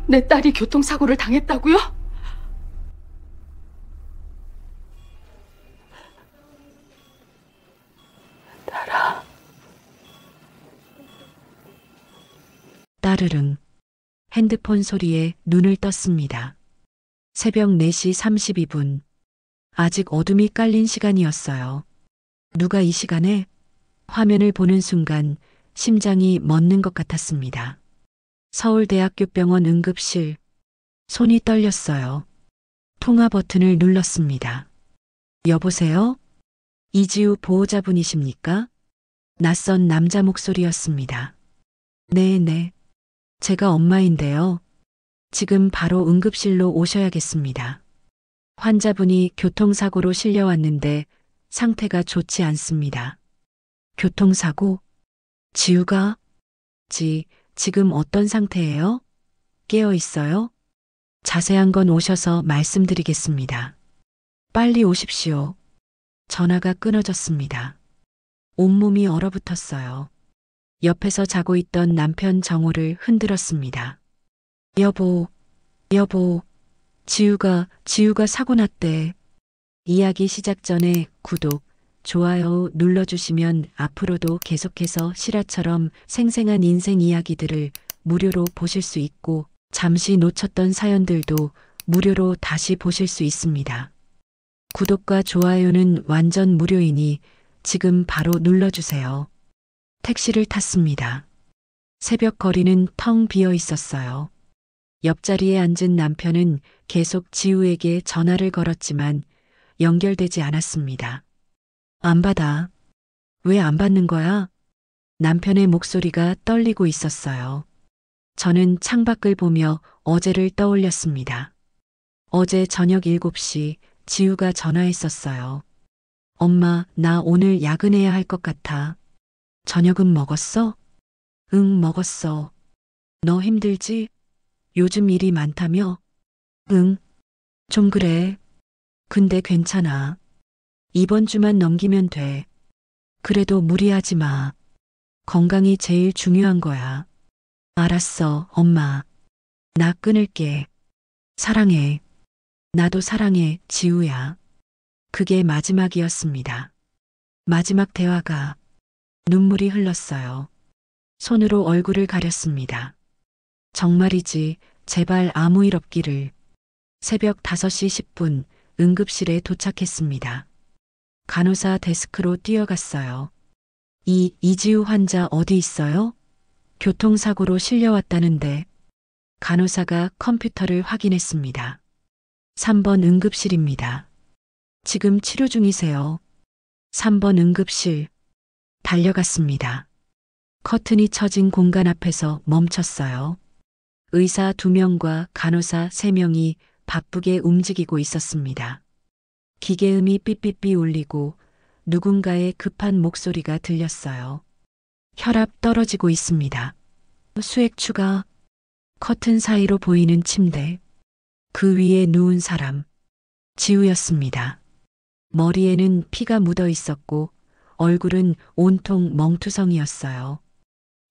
내 딸이 교통사고를 당했다고요? 딸아. 따르릉. 핸드폰 소리에 눈을 떴습니다. 새벽 4시 32분. 아직 어둠이 깔린 시간이었어요. 누가 이 시간에? 화면을 보는 순간 심장이 멎는 것 같았습니다. 서울대학교 병원 응급실. 손이 떨렸어요. 통화 버튼을 눌렀습니다. 여보세요? 이지우 보호자분이십니까? 낯선 남자 목소리였습니다. 네네. 제가 엄마인데요. 지금 바로 응급실로 오셔야겠습니다. 환자분이 교통사고로 실려왔는데 상태가 좋지 않습니다. 교통사고? 지우가? 지금 어떤 상태예요? 깨어 있어요? 자세한 건 오셔서 말씀드리겠습니다. 빨리 오십시오. 전화가 끊어졌습니다. 온몸이 얼어붙었어요. 옆에서 자고 있던 남편 정호를 흔들었습니다. 여보, 지우가 사고 났대. 이야기 시작 전에 구독, 좋아요 눌러주시면 앞으로도 계속해서 실화처럼 생생한 인생 이야기들을 무료로 보실 수 있고 잠시 놓쳤던 사연들도 무료로 다시 보실 수 있습니다. 구독과 좋아요는 완전 무료이니 지금 바로 눌러주세요. 택시를 탔습니다. 새벽 거리는 텅 비어 있었어요. 옆자리에 앉은 남편은 계속 지우에게 전화를 걸었지만 연결되지 않았습니다. 안 받아. 왜 안 받는 거야? 남편의 목소리가 떨리고 있었어요. 저는 창밖을 보며 어제를 떠올렸습니다. 어제 저녁 7시 지우가 전화했었어요. 엄마, 나 오늘 야근해야 할 것 같아. 저녁은 먹었어? 응, 먹었어. 너 힘들지? 요즘 일이 많다며? 응, 좀 그래. 근데 괜찮아. 이번 주만 넘기면 돼. 그래도 무리하지 마. 건강이 제일 중요한 거야. 알았어, 엄마. 나 끊을게. 사랑해. 나도 사랑해, 지우야. 그게 마지막이었습니다. 마지막 대화가 눈물이 흘렀어요. 손으로 얼굴을 가렸습니다. 정말이지, 제발 아무 일 없기를. 새벽 5시 10분 응급실에 도착했습니다. 간호사 데스크로 뛰어갔어요. 이지우 환자 어디 있어요? 교통사고로 실려왔다는데. 간호사가 컴퓨터를 확인했습니다. 3번 응급실입니다. 지금 치료 중이세요. 3번 응급실. 달려갔습니다. 커튼이 쳐진 공간 앞에서 멈췄어요. 의사 2명과 간호사 3명이 바쁘게 움직이고 있었습니다. 기계음이 삐삐삐 울리고 누군가의 급한 목소리가 들렸어요. 혈압 떨어지고 있습니다. 수액 추가. 커튼 사이로 보이는 침대. 그 위에 누운 사람. 지우였습니다. 머리에는 피가 묻어 있었고 얼굴은 온통 멍투성이었어요.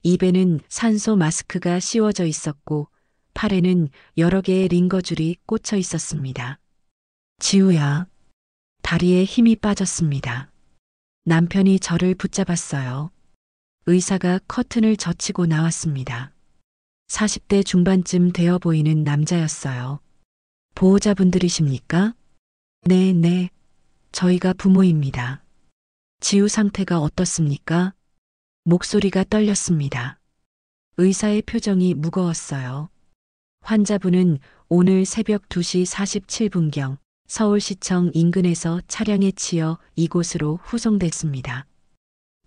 입에는 산소 마스크가 씌워져 있었고 팔에는 여러 개의 링거줄이 꽂혀 있었습니다. 지우야. 다리에 힘이 빠졌습니다. 남편이 저를 붙잡았어요. 의사가 커튼을 젖히고 나왔습니다. 40대 중반쯤 되어 보이는 남자였어요. 보호자분들이십니까? 네. 저희가 부모입니다. 지우 상태가 어떻습니까? 목소리가 떨렸습니다. 의사의 표정이 무거웠어요. 환자분은 오늘 새벽 2시 47분경 서울시청 인근에서 차량에 치여 이곳으로 후송됐습니다.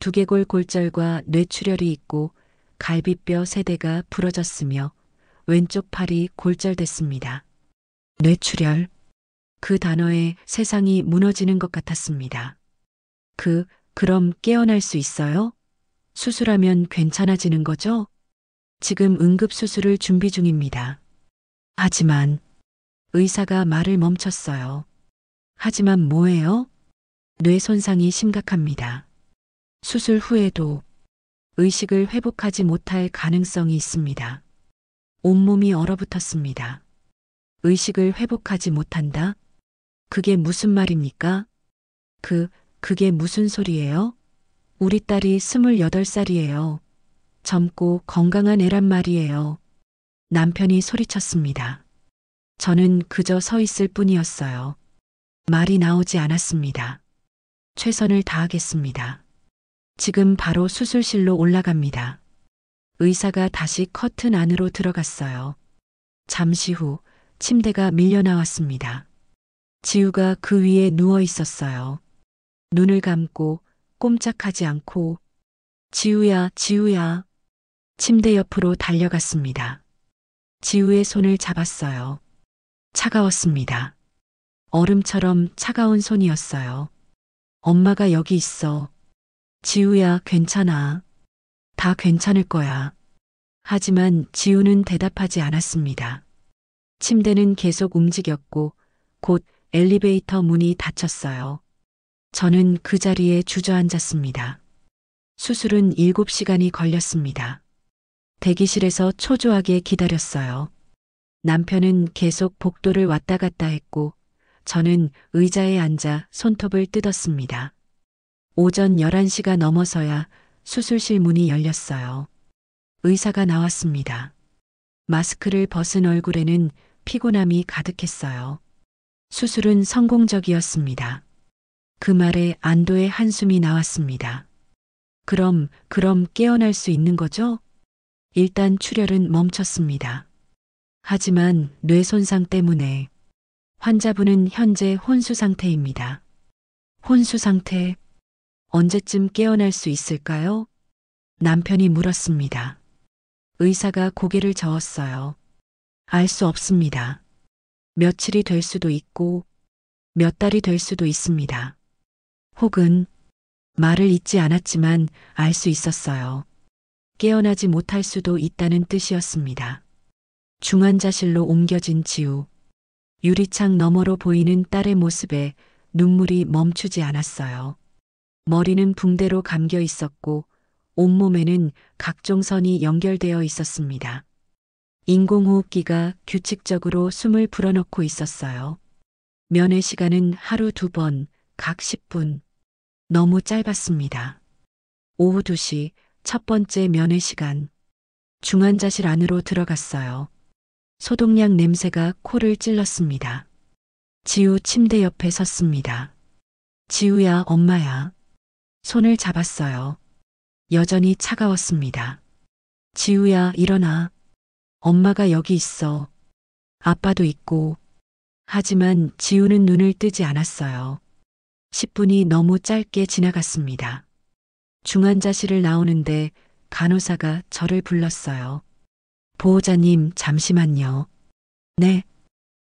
두개골 골절과 뇌출혈이 있고 갈비뼈 3대가 부러졌으며 왼쪽 팔이 골절됐습니다. 뇌출혈. 그 단어에 세상이 무너지는 것 같았습니다. 그럼 깨어날 수 있어요? 수술하면 괜찮아지는 거죠? 지금 응급수술을 준비 중입니다. 하지만 의사가 말을 멈췄어요. 하지만 뭐예요? 뇌 손상이 심각합니다. 수술 후에도 의식을 회복하지 못할 가능성이 있습니다. 온몸이 얼어붙었습니다. 의식을 회복하지 못한다? 그게 무슨 말입니까? 그게 무슨 소리예요? 우리 딸이 28살이에요. 젊고 건강한 애란 말이에요. 남편이 소리쳤습니다. 저는 그저 서 있을 뿐이었어요. 말이 나오지 않았습니다. 최선을 다하겠습니다. 지금 바로 수술실로 올라갑니다. 의사가 다시 커튼 안으로 들어갔어요. 잠시 후 침대가 밀려 나왔습니다. 지우가 그 위에 누워 있었어요. 눈을 감고 꼼짝하지 않고 지우야, 지우야. 침대 옆으로 달려갔습니다. 지우의 손을 잡았어요. 차가웠습니다. 얼음처럼 차가운 손이었어요. 엄마가 여기 있어. 지우야, 괜찮아. 다 괜찮을 거야. 하지만 지우는 대답하지 않았습니다. 침대는 계속 움직였고 곧 엘리베이터 문이 닫혔어요. 저는 그 자리에 주저앉았습니다. 수술은 7시간이 걸렸습니다. 대기실에서 초조하게 기다렸어요. 남편은 계속 복도를 왔다 갔다 했고 저는 의자에 앉아 손톱을 뜯었습니다. 오전 11시가 넘어서야 수술실 문이 열렸어요. 의사가 나왔습니다. 마스크를 벗은 얼굴에는 피곤함이 가득했어요. 수술은 성공적이었습니다. 그 말에 안도의 한숨이 나왔습니다. 그럼 깨어날 수 있는 거죠? 일단 출혈은 멈췄습니다. 하지만 뇌 손상 때문에 환자분은 현재 혼수 상태입니다. 혼수 상태? 언제쯤 깨어날 수 있을까요? 남편이 물었습니다. 의사가 고개를 저었어요. 알 수 없습니다. 며칠이 될 수도 있고 몇 달이 될 수도 있습니다. 혹은 말을 잇지 않았지만 알 수 있었어요. 깨어나지 못할 수도 있다는 뜻이었습니다. 중환자실로 옮겨진 지우. 유리창 너머로 보이는 딸의 모습에 눈물이 멈추지 않았어요. 머리는 붕대로 감겨 있었고 온몸에는 각종 선이 연결되어 있었습니다. 인공호흡기가 규칙적으로 숨을 불어넣고 있었어요. 면회 시간은 하루 2번, 각 10분. 너무 짧았습니다. 오후 2시 첫 번째 면회 시간. 중환자실 안으로 들어갔어요. 소독약 냄새가 코를 찔렀습니다. 지우 침대 옆에 섰습니다. 지우야, 엄마야. 손을 잡았어요. 여전히 차가웠습니다. 지우야, 일어나. 엄마가 여기 있어. 아빠도 있고. 하지만 지우는 눈을 뜨지 않았어요. 10분이 너무 짧게 지나갔습니다. 중환자실을 나오는데 간호사가 저를 불렀어요. 보호자님, 잠시만요. 네.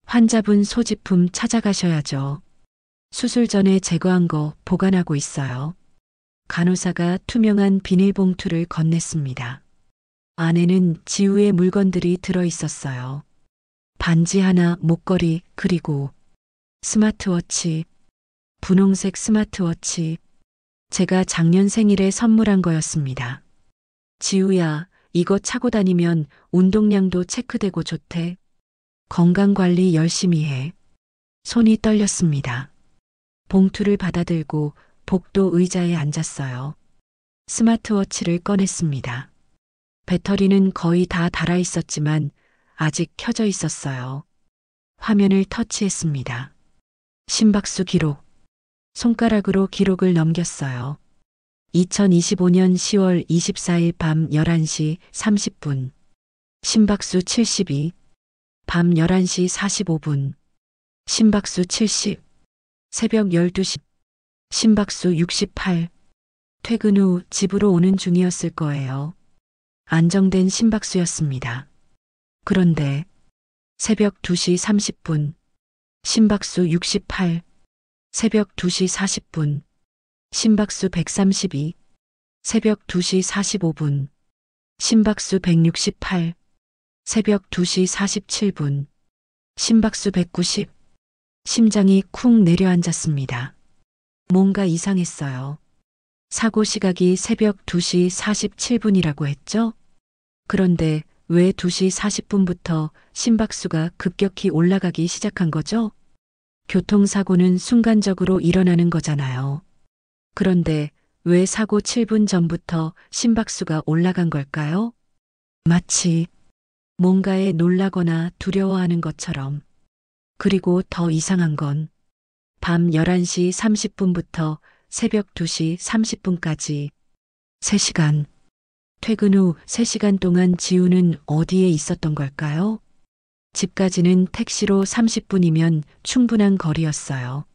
환자분 소지품 찾아가셔야죠. 수술 전에 제거한 거 보관하고 있어요. 간호사가 투명한 비닐봉투를 건넸습니다. 안에는 지우의 물건들이 들어 있었어요. 반지 하나, 목걸이, 그리고 스마트워치. 분홍색 스마트워치. 제가 작년 생일에 선물한 거였습니다. 지우야, 이거 차고 다니면 운동량도 체크되고 좋대. 건강관리 열심히 해. 손이 떨렸습니다. 봉투를 받아들고 복도 의자에 앉았어요. 스마트워치를 꺼냈습니다. 배터리는 거의 다 닳아 있었지만 아직 켜져 있었어요. 화면을 터치했습니다. 심박수 기록. 손가락으로 기록을 넘겼어요. 2025년 10월 24일 밤 11시 30분. 심박수 72. 밤 11시 45분. 심박수 70. 새벽 12시. 심박수 68. 퇴근 후 집으로 오는 중이었을 거예요. 안정된 심박수였습니다. 그런데 새벽 2시 30분. 심박수 68. 새벽 2시 40분. 심박수 132. 새벽 2시 45분. 심박수 168. 새벽 2시 47분. 심박수 190. 심장이 쿵 내려앉았습니다. 뭔가 이상했어요. 사고 시각이 새벽 2시 47분이라고 했죠? 그런데 왜 2시 40분부터 심박수가 급격히 올라가기 시작한 거죠? 교통사고는 순간적으로 일어나는 거잖아요. 그런데 왜 사고 7분 전부터 심박수가 올라간 걸까요? 마치 뭔가에 놀라거나 두려워하는 것처럼. 그리고 더 이상한 건 밤 11시 30분부터 새벽 2시 30분까지 3시간, 퇴근 후 3시간 동안 지우는 어디에 있었던 걸까요? 집까지는 택시로 30분이면 충분한 거리였어요.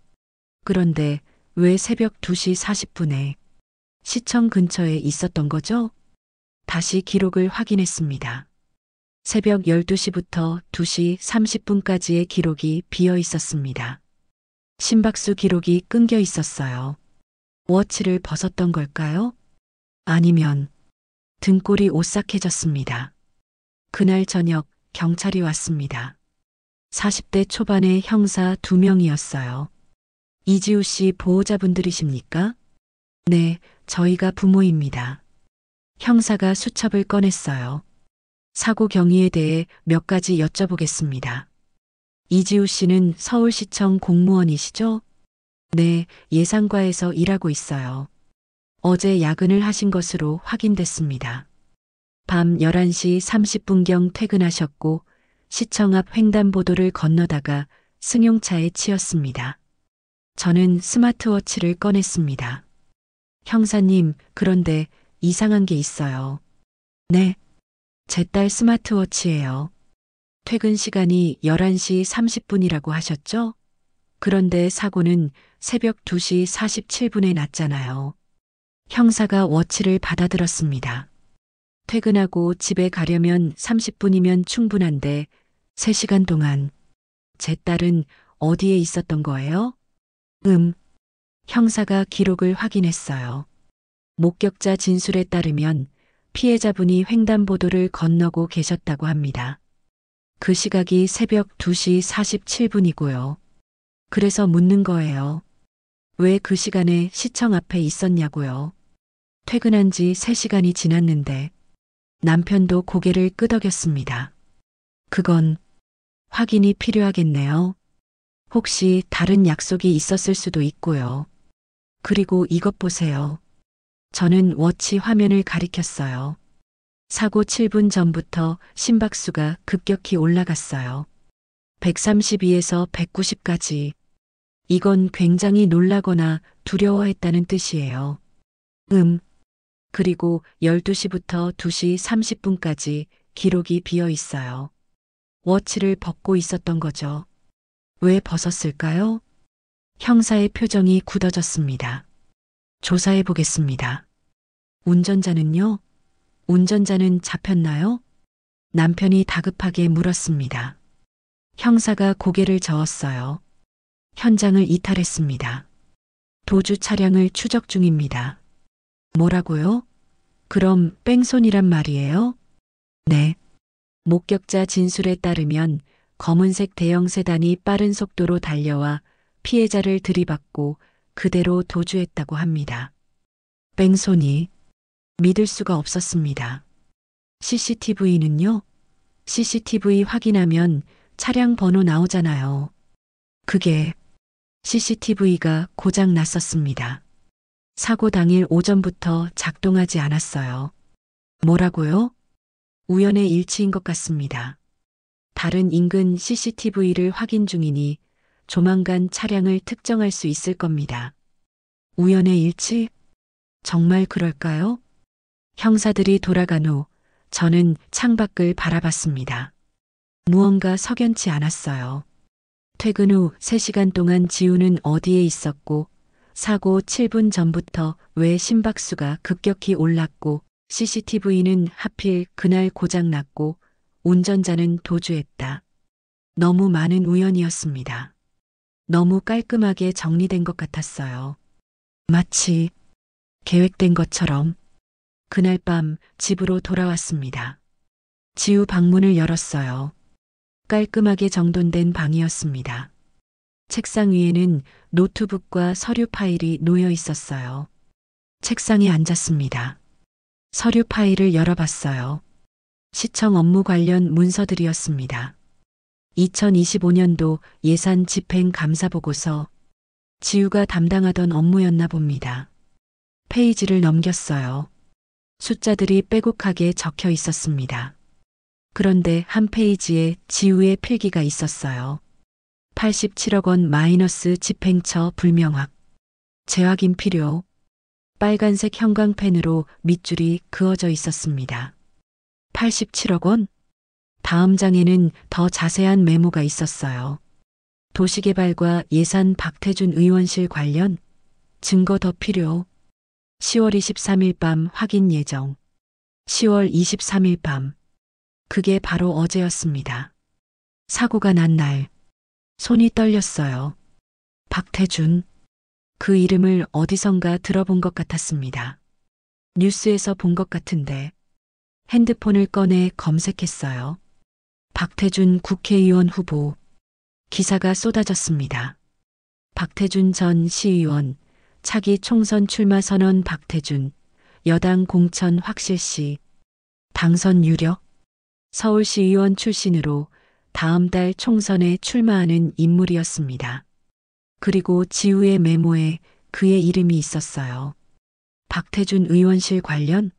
그런데 왜 새벽 2시 40분에 시청 근처에 있었던 거죠? 다시 기록을 확인했습니다. 새벽 12시부터 2시 30분까지의 기록이 비어 있었습니다. 심박수 기록이 끊겨 있었어요. 워치를 벗었던 걸까요? 아니면 등골이 오싹해졌습니다. 그날 저녁 경찰이 왔습니다. 40대 초반의 형사 2명이었어요. 이지우 씨 보호자분들이십니까? 네, 저희가 부모입니다. 형사가 수첩을 꺼냈어요. 사고 경위에 대해 몇 가지 여쭤보겠습니다. 이지우 씨는 서울시청 공무원이시죠? 네, 예상과에서 일하고 있어요. 어제 야근을 하신 것으로 확인됐습니다. 밤 11시 30분경 퇴근하셨고 시청 앞 횡단보도를 건너다가 승용차에 치였습니다. 저는 스마트워치를 꺼냈습니다. 형사님, 그런데 이상한 게 있어요. 네, 제 딸 스마트워치예요. 퇴근 시간이 11시 30분이라고 하셨죠? 그런데 사고는 새벽 2시 47분에 났잖아요. 형사가 워치를 받아들었습니다. 퇴근하고 집에 가려면 30분이면 충분한데 3시간 동안 제 딸은 어디에 있었던 거예요? 형사가 기록을 확인했어요. 목격자 진술에 따르면 피해자분이 횡단보도를 건너고 계셨다고 합니다. 그 시각이 새벽 2시 47분이고요. 그래서 묻는 거예요. 왜 그 시간에 시청 앞에 있었냐고요. 퇴근한 지 3시간이 지났는데 남편도 고개를 끄덕였습니다. 그건 확인이 필요하겠네요. 혹시 다른 약속이 있었을 수도 있고요. 그리고 이것 보세요. 저는 워치 화면을 가리켰어요. 사고 7분 전부터 심박수가 급격히 올라갔어요. 132에서 190까지. 이건 굉장히 놀라거나 두려워했다는 뜻이에요. 그리고 12시부터 2시 30분까지 기록이 비어 있어요. 워치를 벗고 있었던 거죠. 왜 벗었을까요? 형사의 표정이 굳어졌습니다. 조사해 보겠습니다. 운전자는요? 운전자는 잡혔나요? 남편이 다급하게 물었습니다. 형사가 고개를 저었어요. 현장을 이탈했습니다. 도주 차량을 추적 중입니다. 뭐라고요? 그럼 뺑소니란 말이에요? 네. 목격자 진술에 따르면 검은색 대형 세단이 빠른 속도로 달려와 피해자를 들이받고 그대로 도주했다고 합니다. 뺑소니. 믿을 수가 없었습니다. CCTV는요? CCTV 확인하면 차량 번호 나오잖아요. 그게 CCTV가 고장 났었습니다. 사고 당일 오전부터 작동하지 않았어요. 뭐라고요? 우연의 일치인 것 같습니다. 다른 인근 CCTV를 확인 중이니 조만간 차량을 특정할 수 있을 겁니다. 우연의 일치? 정말 그럴까요? 형사들이 돌아간 후 저는 창밖을 바라봤습니다. 무언가 석연치 않았어요. 퇴근 후 3시간 동안 지우는 어디에 있었고 사고 7분 전부터 왜 심박수가 급격히 올랐고 CCTV는 하필 그날 고장났고 운전자는 도주했다. 너무 많은 우연이었습니다. 너무 깔끔하게 정리된 것 같았어요. 마치 계획된 것처럼. 그날 밤 집으로 돌아왔습니다. 지우 방문을 열었어요. 깔끔하게 정돈된 방이었습니다. 책상 위에는 노트북과 서류 파일이 놓여 있었어요. 책상에 앉았습니다. 서류 파일을 열어봤어요. 시청 업무 관련 문서들이었습니다. 2025년도 예산 집행 감사 보고서. 지우가 담당하던 업무였나 봅니다. 페이지를 넘겼어요. 숫자들이 빼곡하게 적혀 있었습니다. 그런데 한 페이지에 지우의 필기가 있었어요. 87억 원 마이너스 집행처 불명확. 재확인 필요. 빨간색 형광펜으로 밑줄이 그어져 있었습니다. 87억 원? 다음 장에는 더 자세한 메모가 있었어요. 도시개발과 예산 박태준 의원실 관련 증거 더 필요. 10월 23일 밤 확인 예정. 10월 23일 밤. 그게 바로 어제였습니다. 사고가 난 날. 손이 떨렸어요. 박태준. 그 이름을 어디선가 들어본 것 같았습니다. 뉴스에서 본 것 같은데. 핸드폰을 꺼내 검색했어요. 박태준 국회의원 후보. 기사가 쏟아졌습니다. 박태준 전 시의원, 차기 총선 출마 선언. 박태준, 여당 공천 확실시. 당선 유력. 서울시의원 출신으로 다음 달 총선에 출마하는 인물이었습니다. 그리고 지우의 메모에 그의 이름이 있었어요. 박태준 의원실 관련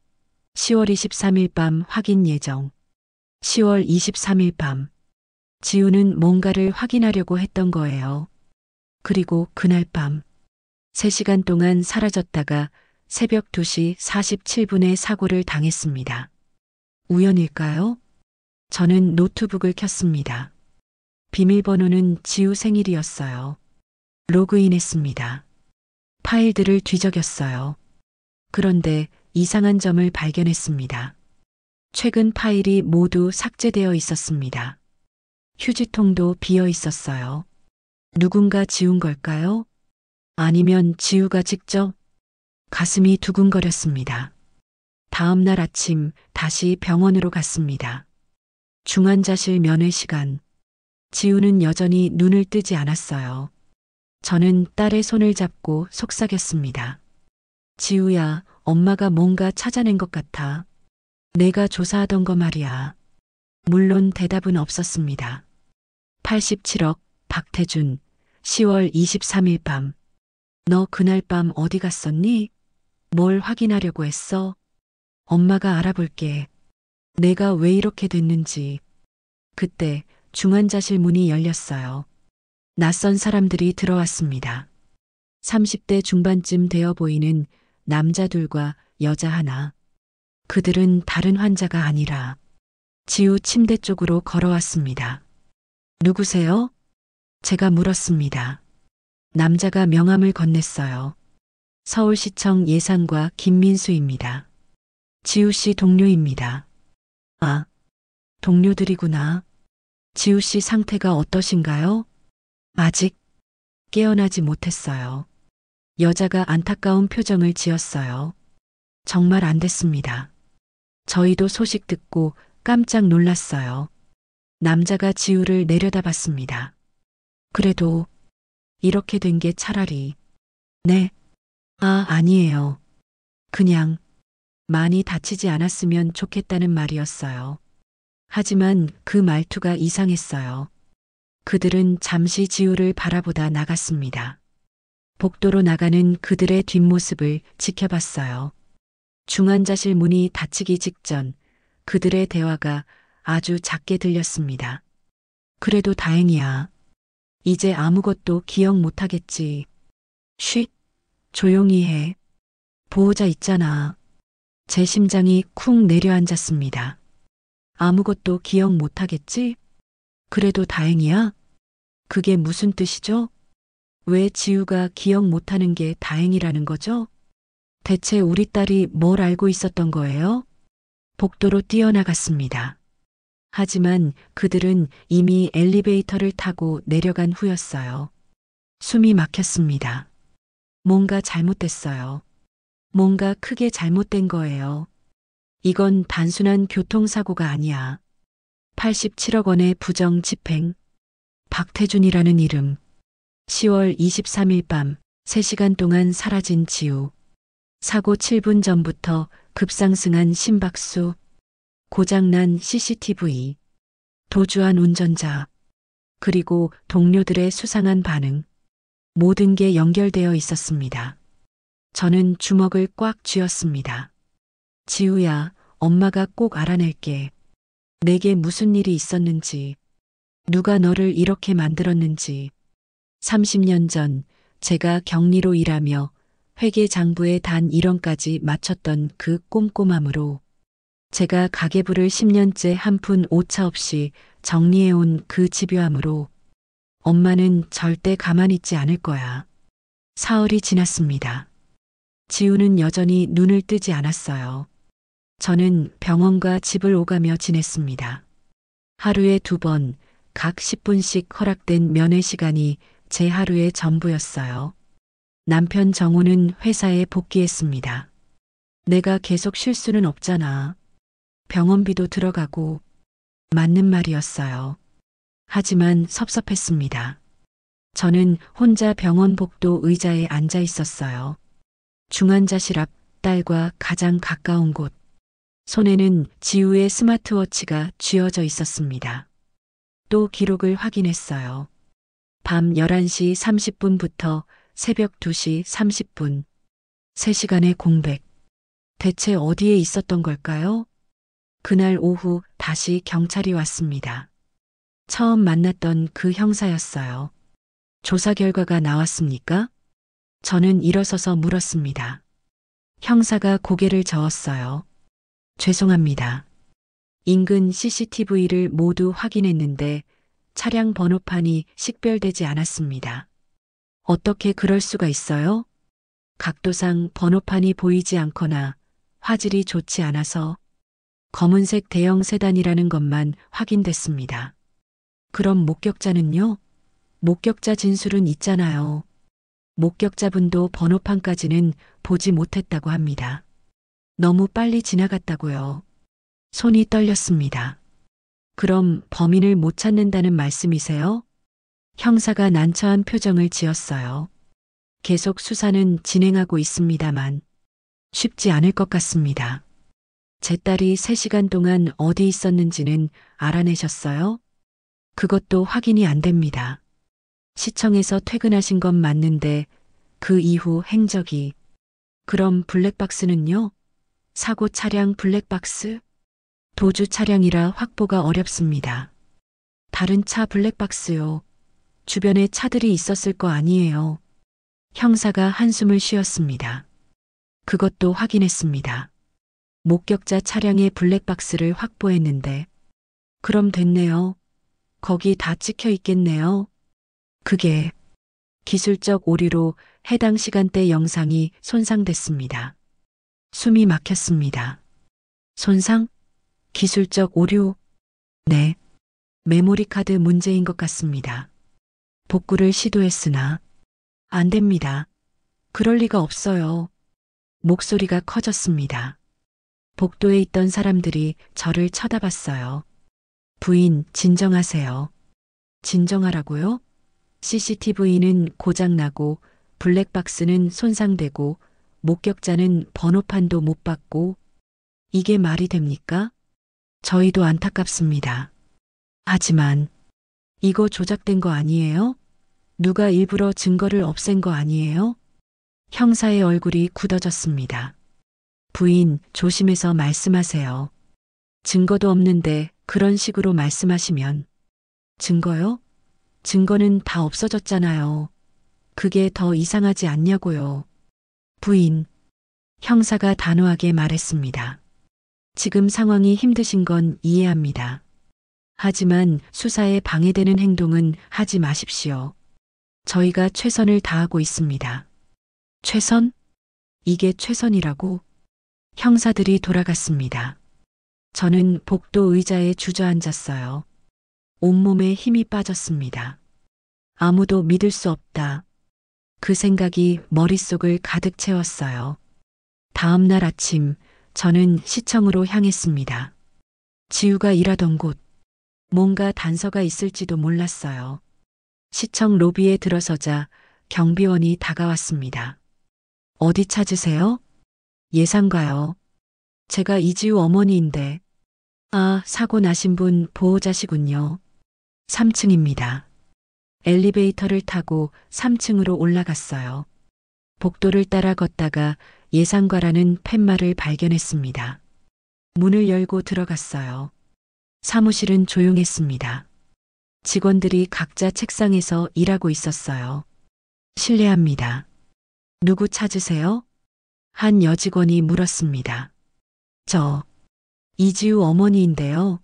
10월 23일 밤 확인 예정. 10월 23일 밤. 지우는 뭔가를 확인하려고 했던 거예요. 그리고 그날 밤 3시간 동안 사라졌다가 새벽 2시 47분에 사고를 당했습니다. 우연일까요? 저는 노트북을 켰습니다. 비밀번호는 지우 생일이었어요. 로그인했습니다. 파일들을 뒤적였어요. 그런데 이상한 점을 발견했습니다. 최근 파일이 모두 삭제되어 있었습니다. 휴지통도 비어 있었어요. 누군가 지운 걸까요? 아니면 지우가 직접? 가슴이 두근거렸습니다. 다음 날 아침 다시 병원으로 갔습니다. 중환자실 면회 시간. 지우는 여전히 눈을 뜨지 않았어요. 저는 딸의 손을 잡고 속삭였습니다. 지우야, 엄마가 뭔가 찾아낸 것 같아. 내가 조사하던 거 말이야. 물론 대답은 없었습니다. 87억, 박태준, 10월 23일 밤. 너 그날 밤 어디 갔었니? 뭘 확인하려고 했어? 엄마가 알아볼게. 내가 왜 이렇게 됐는지. 그때 중환자실 문이 열렸어요. 낯선 사람들이 들어왔습니다. 30대 중반쯤 되어 보이는 남자 둘과 여자 하나. 그들은 다른 환자가 아니라 지우 침대 쪽으로 걸어왔습니다. 누구세요? 제가 물었습니다. 남자가 명함을 건넸어요. 서울시청 예산과 김민수입니다. 지우 씨 동료입니다. 아, 동료들이구나. 지우 씨 상태가 어떠신가요? 아직 깨어나지 못했어요. 여자가 안타까운 표정을 지었어요. 정말 안 됐습니다. 저희도 소식 듣고 깜짝 놀랐어요. 남자가 지우를 내려다봤습니다. 그래도 이렇게 된 게 차라리. 네. 아, 아니에요. 그냥 많이 다치지 않았으면 좋겠다는 말이었어요. 하지만 그 말투가 이상했어요. 그들은 잠시 지우를 바라보다 나갔습니다. 복도로 나가는 그들의 뒷모습을 지켜봤어요. 중환자실 문이 닫히기 직전 그들의 대화가 아주 작게 들렸습니다. 그래도 다행이야. 이제 아무것도 기억 못하겠지. 쉿, 조용히 해. 보호자 있잖아. 제 심장이 쿵 내려앉았습니다. 아무것도 기억 못하겠지? 그래도 다행이야? 그게 무슨 뜻이죠? 왜 지우가 기억 못하는 게 다행이라는 거죠? 대체 우리 딸이 뭘 알고 있었던 거예요? 복도로 뛰어나갔습니다. 하지만 그들은 이미 엘리베이터를 타고 내려간 후였어요. 숨이 막혔습니다. 뭔가 잘못됐어요. 뭔가 크게 잘못된 거예요. 이건 단순한 교통사고가 아니야. 87억 원의 부정 집행. 박태준이라는 이름. 10월 23일 밤 3시간 동안 사라진 지우. 사고 7분 전부터 급상승한 심박수. 고장난 CCTV, 도주한 운전자, 그리고 동료들의 수상한 반응. 모든 게 연결되어 있었습니다. 저는 주먹을 꽉 쥐었습니다. 지우야, 엄마가 꼭 알아낼게. 내게 무슨 일이 있었는지, 누가 너를 이렇게 만들었는지. 30년 전 제가 격리로 일하며 회계장부에 단 1원까지 맞췄던 그 꼼꼼함으로 제가 가계부를 10년째 한 푼 오차 없이 정리해온 그 집요함으로 엄마는 절대 가만히 있지 않을 거야. 사흘이 지났습니다. 지우는 여전히 눈을 뜨지 않았어요. 저는 병원과 집을 오가며 지냈습니다. 하루에 2번, 각 10분씩 허락된 면회 시간이 제 하루의 전부였어요. 남편 정우는 회사에 복귀했습니다. 내가 계속 쉴 수는 없잖아. 병원비도 들어가고. 맞는 말이었어요. 하지만 섭섭했습니다. 저는 혼자 병원 복도 의자에 앉아 있었어요. 중환자실 앞 딸과 가장 가까운 곳. 손에는 지우의 스마트워치가 쥐어져 있었습니다. 또 기록을 확인했어요. 밤 11시 30분부터 새벽 2시 30분. 3시간의 공백. 대체 어디에 있었던 걸까요? 그날 오후 다시 경찰이 왔습니다. 처음 만났던 그 형사였어요. 조사 결과가 나왔습니까? 저는 일어서서 물었습니다. 형사가 고개를 저었어요. 죄송합니다. 인근 CCTV를 모두 확인했는데 차량 번호판이 식별되지 않았습니다. 어떻게 그럴 수가 있어요? 각도상 번호판이 보이지 않거나 화질이 좋지 않아서 검은색 대형 세단이라는 것만 확인됐습니다. 그럼 목격자는요? 목격자 진술은 있잖아요. 목격자분도 번호판까지는 보지 못했다고 합니다. 너무 빨리 지나갔다고요. 손이 떨렸습니다. 그럼 범인을 못 찾는다는 말씀이세요? 형사가 난처한 표정을 지었어요. 계속 수사는 진행하고 있습니다만 쉽지 않을 것 같습니다. 제 딸이 3시간 동안 어디 있었는지는 알아내셨어요? 그것도 확인이 안 됩니다. 시청에서 퇴근하신 건 맞는데 그 이후 행적이. 그럼 블랙박스는요? 사고 차량 블랙박스? 도주 차량이라 확보가 어렵습니다. 다른 차 블랙박스요. 주변에 차들이 있었을 거 아니에요. 형사가 한숨을 쉬었습니다. 그것도 확인했습니다. 목격자 차량의 블랙박스를 확보했는데 그럼 됐네요. 거기 다 찍혀 있겠네요. 그게 기술적 오류로 해당 시간대 영상이 손상됐습니다. 숨이 막혔습니다. 손상? 기술적 오류? 네. 메모리 카드 문제인 것 같습니다. 복구를 시도했으나 안 됩니다. 그럴 리가 없어요. 목소리가 커졌습니다. 복도에 있던 사람들이 저를 쳐다봤어요. 부인, 진정하세요. 진정하라고요? CCTV는 고장나고 블랙박스는 손상되고 목격자는 번호판도 못 받고 이게 말이 됩니까? 저희도 안타깝습니다. 하지만 이거 조작된 거 아니에요? 누가 일부러 증거를 없앤 거 아니에요? 형사의 얼굴이 굳어졌습니다. 부인, 조심해서 말씀하세요. 증거도 없는데 그런 식으로 말씀하시면. 증거요? 증거는 다 없어졌잖아요. 그게 더 이상하지 않냐고요. 부인, 형사가 단호하게 말했습니다. 지금 상황이 힘드신 건 이해합니다. 하지만 수사에 방해되는 행동은 하지 마십시오. 저희가 최선을 다하고 있습니다. 최선? 이게 최선이라고? 형사들이 돌아갔습니다. 저는 복도 의자에 주저앉았어요. 온몸에 힘이 빠졌습니다. 아무도 믿을 수 없다. 그 생각이 머릿속을 가득 채웠어요. 다음 날 아침 저는 시청으로 향했습니다. 지우가 일하던 곳. 뭔가 단서가 있을지도 몰랐어요. 시청 로비에 들어서자 경비원이 다가왔습니다. 어디 찾으세요? 예상가요. 제가 이지우 어머니인데 아, 사고 나신 분 보호자시군요. 3층입니다. 엘리베이터를 타고 3층으로 올라갔어요. 복도를 따라 걷다가 예상과라는 팻말을 발견했습니다. 문을 열고 들어갔어요. 사무실은 조용했습니다. 직원들이 각자 책상에서 일하고 있었어요. 실례합니다. 누구 찾으세요? 한 여직원이 물었습니다. 저, 이지우 어머니인데요.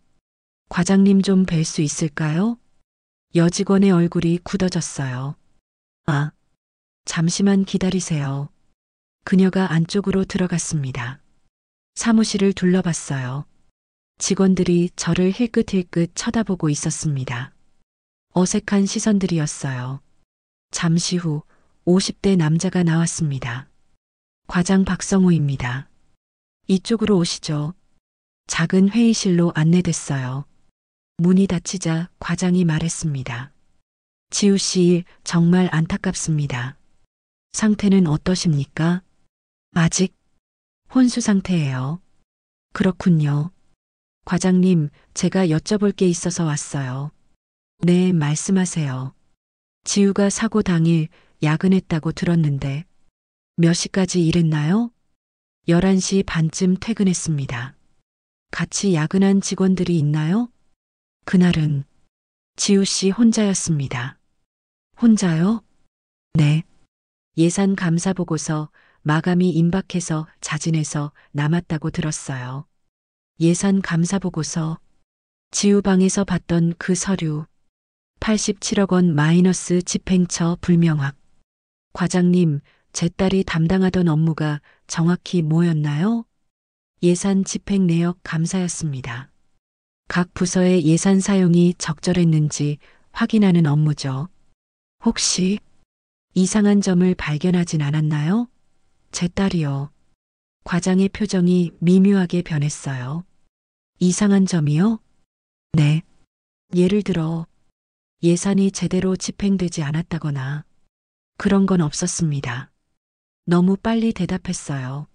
과장님 좀 뵐 수 있을까요? 여직원의 얼굴이 굳어졌어요. 아, 잠시만 기다리세요. 그녀가 안쪽으로 들어갔습니다. 사무실을 둘러봤어요. 직원들이 저를 힐끗힐끗 쳐다보고 있었습니다. 어색한 시선들이었어요. 잠시 후 50대 남자가 나왔습니다. 과장 박성우입니다. 이쪽으로 오시죠. 작은 회의실로 안내됐어요. 문이 닫히자 과장이 말했습니다. 지우 씨 일 정말 안타깝습니다. 상태는 어떠십니까? 아직 혼수 상태예요. 그렇군요. 과장님, 제가 여쭤볼 게 있어서 왔어요. 네, 말씀하세요. 지우가 사고 당일 야근했다고 들었는데 몇 시까지 일했나요? 11시 반쯤 퇴근했습니다. 같이 야근한 직원들이 있나요? 그날은 지우 씨 혼자였습니다. 혼자요? 네. 예산 감사 보고서 마감이 임박해서 자진해서 남았다고 들었어요. 예산 감사 보고서 지우 방에서 봤던 그 서류 87억 원 마이너스 집행처 불명확. 과장님, 제 딸이 담당하던 업무가 정확히 뭐였나요? 예산 집행 내역 감사였습니다. 각 부서의 예산 사용이 적절했는지 확인하는 업무죠. 혹시 이상한 점을 발견하진 않았나요? 제 딸이요. 과장의 표정이 미묘하게 변했어요. 이상한 점이요? 네. 예를 들어 예산이 제대로 집행되지 않았다거나 그런 건 없었습니다. 너무 빨리 대답했어요.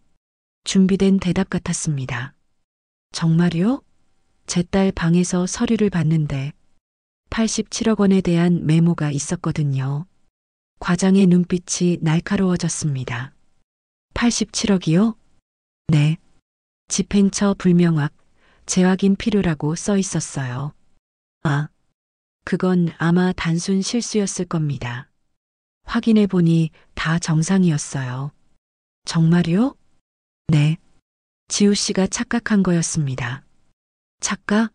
준비된 대답 같았습니다. 정말요? 제 딸 방에서 서류를 봤는데 87억 원에 대한 메모가 있었거든요. 과장의 눈빛이 날카로워졌습니다. 87억이요? 네. 집행처 불명확, 재확인 필요라고 써 있었어요. 아, 그건 아마 단순 실수였을 겁니다. 확인해 보니 다 정상이었어요. 정말요? 네. 지우 씨가 착각한 거였습니다. 착각?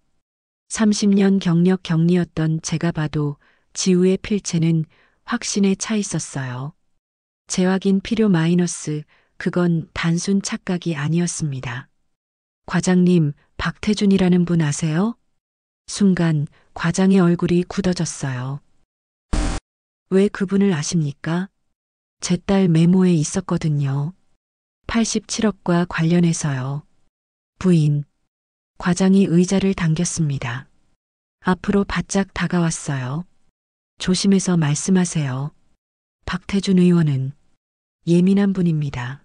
30년 경력 격리였던 제가 봐도 지우의 필체는 확신에 차 있었어요. 재확인 필요 마이너스, 그건 단순 착각이 아니었습니다. 과장님, 박태준이라는 분 아세요? 순간 과장의 얼굴이 굳어졌어요. 왜 그분을 아십니까? 제 딸 메모에 있었거든요. 87억과 관련해서요. 부인. 과장이 의자를 당겼습니다. 앞으로 바짝 다가왔어요. 조심해서 말씀하세요. 박태준 의원은 예민한 분입니다.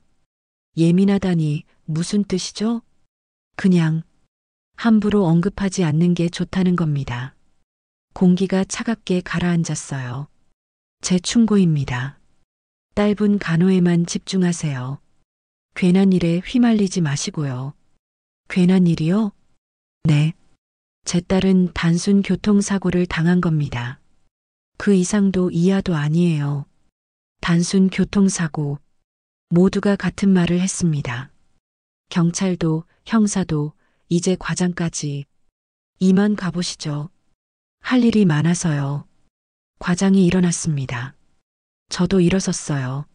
예민하다니 무슨 뜻이죠? 그냥 함부로 언급하지 않는 게 좋다는 겁니다. 공기가 차갑게 가라앉았어요. 제 충고입니다. 짧은 간호에만 집중하세요. 괜한 일에 휘말리지 마시고요. 괜한 일이요? 네. 제 딸은 단순 교통사고를 당한 겁니다. 그 이상도 이하도 아니에요. 단순 교통사고. 모두가 같은 말을 했습니다. 경찰도, 형사도, 이제 과장까지. 이만 가보시죠. 할 일이 많아서요. 과장이 일어났습니다. 저도 일어섰어요.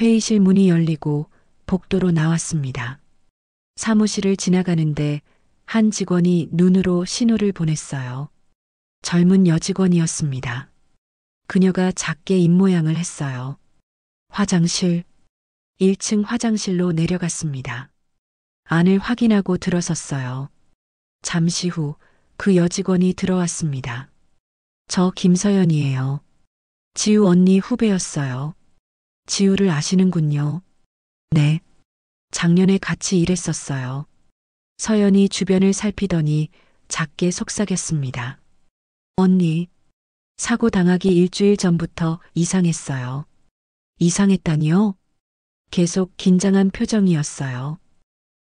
회의실 문이 열리고 복도로 나왔습니다. 사무실을 지나가는데 한 직원이 눈으로 신호를 보냈어요. 젊은 여직원이었습니다. 그녀가 작게 입모양을 했어요. 화장실, 1층 화장실로 내려갔습니다. 안을 확인하고 들어섰어요. 잠시 후 그 여직원이 들어왔습니다. 저 김서연이에요. 지우 언니 후배였어요. 지우를 아시는군요. 네. 작년에 같이 일했었어요. 서연이 주변을 살피더니 작게 속삭였습니다. 언니, 사고 당하기 일주일 전부터 이상했어요. 이상했다니요? 계속 긴장한 표정이었어요.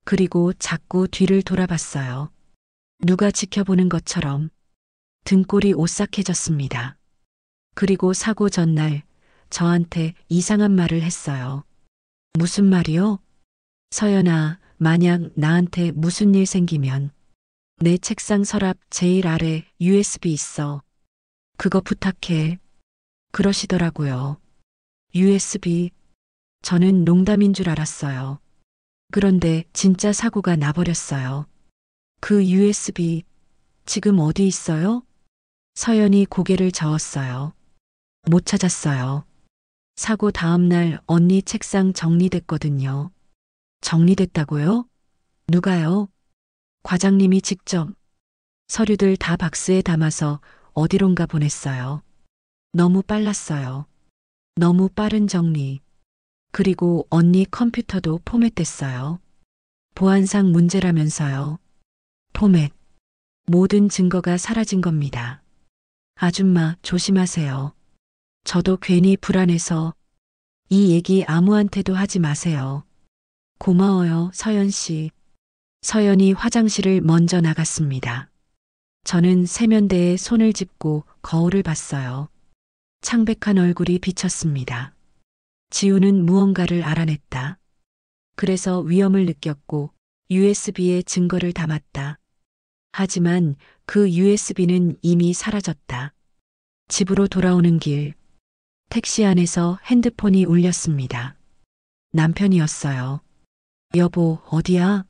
그리고 자꾸 뒤를 돌아봤어요. 누가 지켜보는 것처럼 등골이 오싹해졌습니다. 그리고 사고 전날 저한테 이상한 말을 했어요. 무슨 말이요? 서연아, 만약 나한테 무슨 일 생기면 내 책상 서랍 제일 아래 USB 있어. 그거 부탁해. 그러시더라고요. USB. 저는 농담인 줄 알았어요. 그런데 진짜 사고가 나버렸어요. 그 USB 지금 어디 있어요? 서연이 고개를 저었어요. 못 찾았어요. 사고 다음 날 언니 책상 정리됐거든요. 정리됐다고요? 누가요? 과장님이 직접 서류들 다 박스에 담아서 어디론가 보냈어요. 너무 빨랐어요. 너무 빠른 정리. 그리고 언니 컴퓨터도 포맷됐어요. 보안상 문제라면서요. 포맷. 모든 증거가 사라진 겁니다. 아줌마 조심하세요. 저도 괜히 불안해서 이 얘기 아무한테도 하지 마세요. 고마워요, 서연 씨. 서연이 화장실을 먼저 나갔습니다. 저는 세면대에 손을 짚고 거울을 봤어요. 창백한 얼굴이 비쳤습니다. 지우는 무언가를 알아냈다. 그래서 위험을 느꼈고 USB에 증거를 담았다. 하지만 그 USB는 이미 사라졌다. 집으로 돌아오는 길, 택시 안에서 핸드폰이 울렸습니다. 남편이었어요. 여보, 어디야?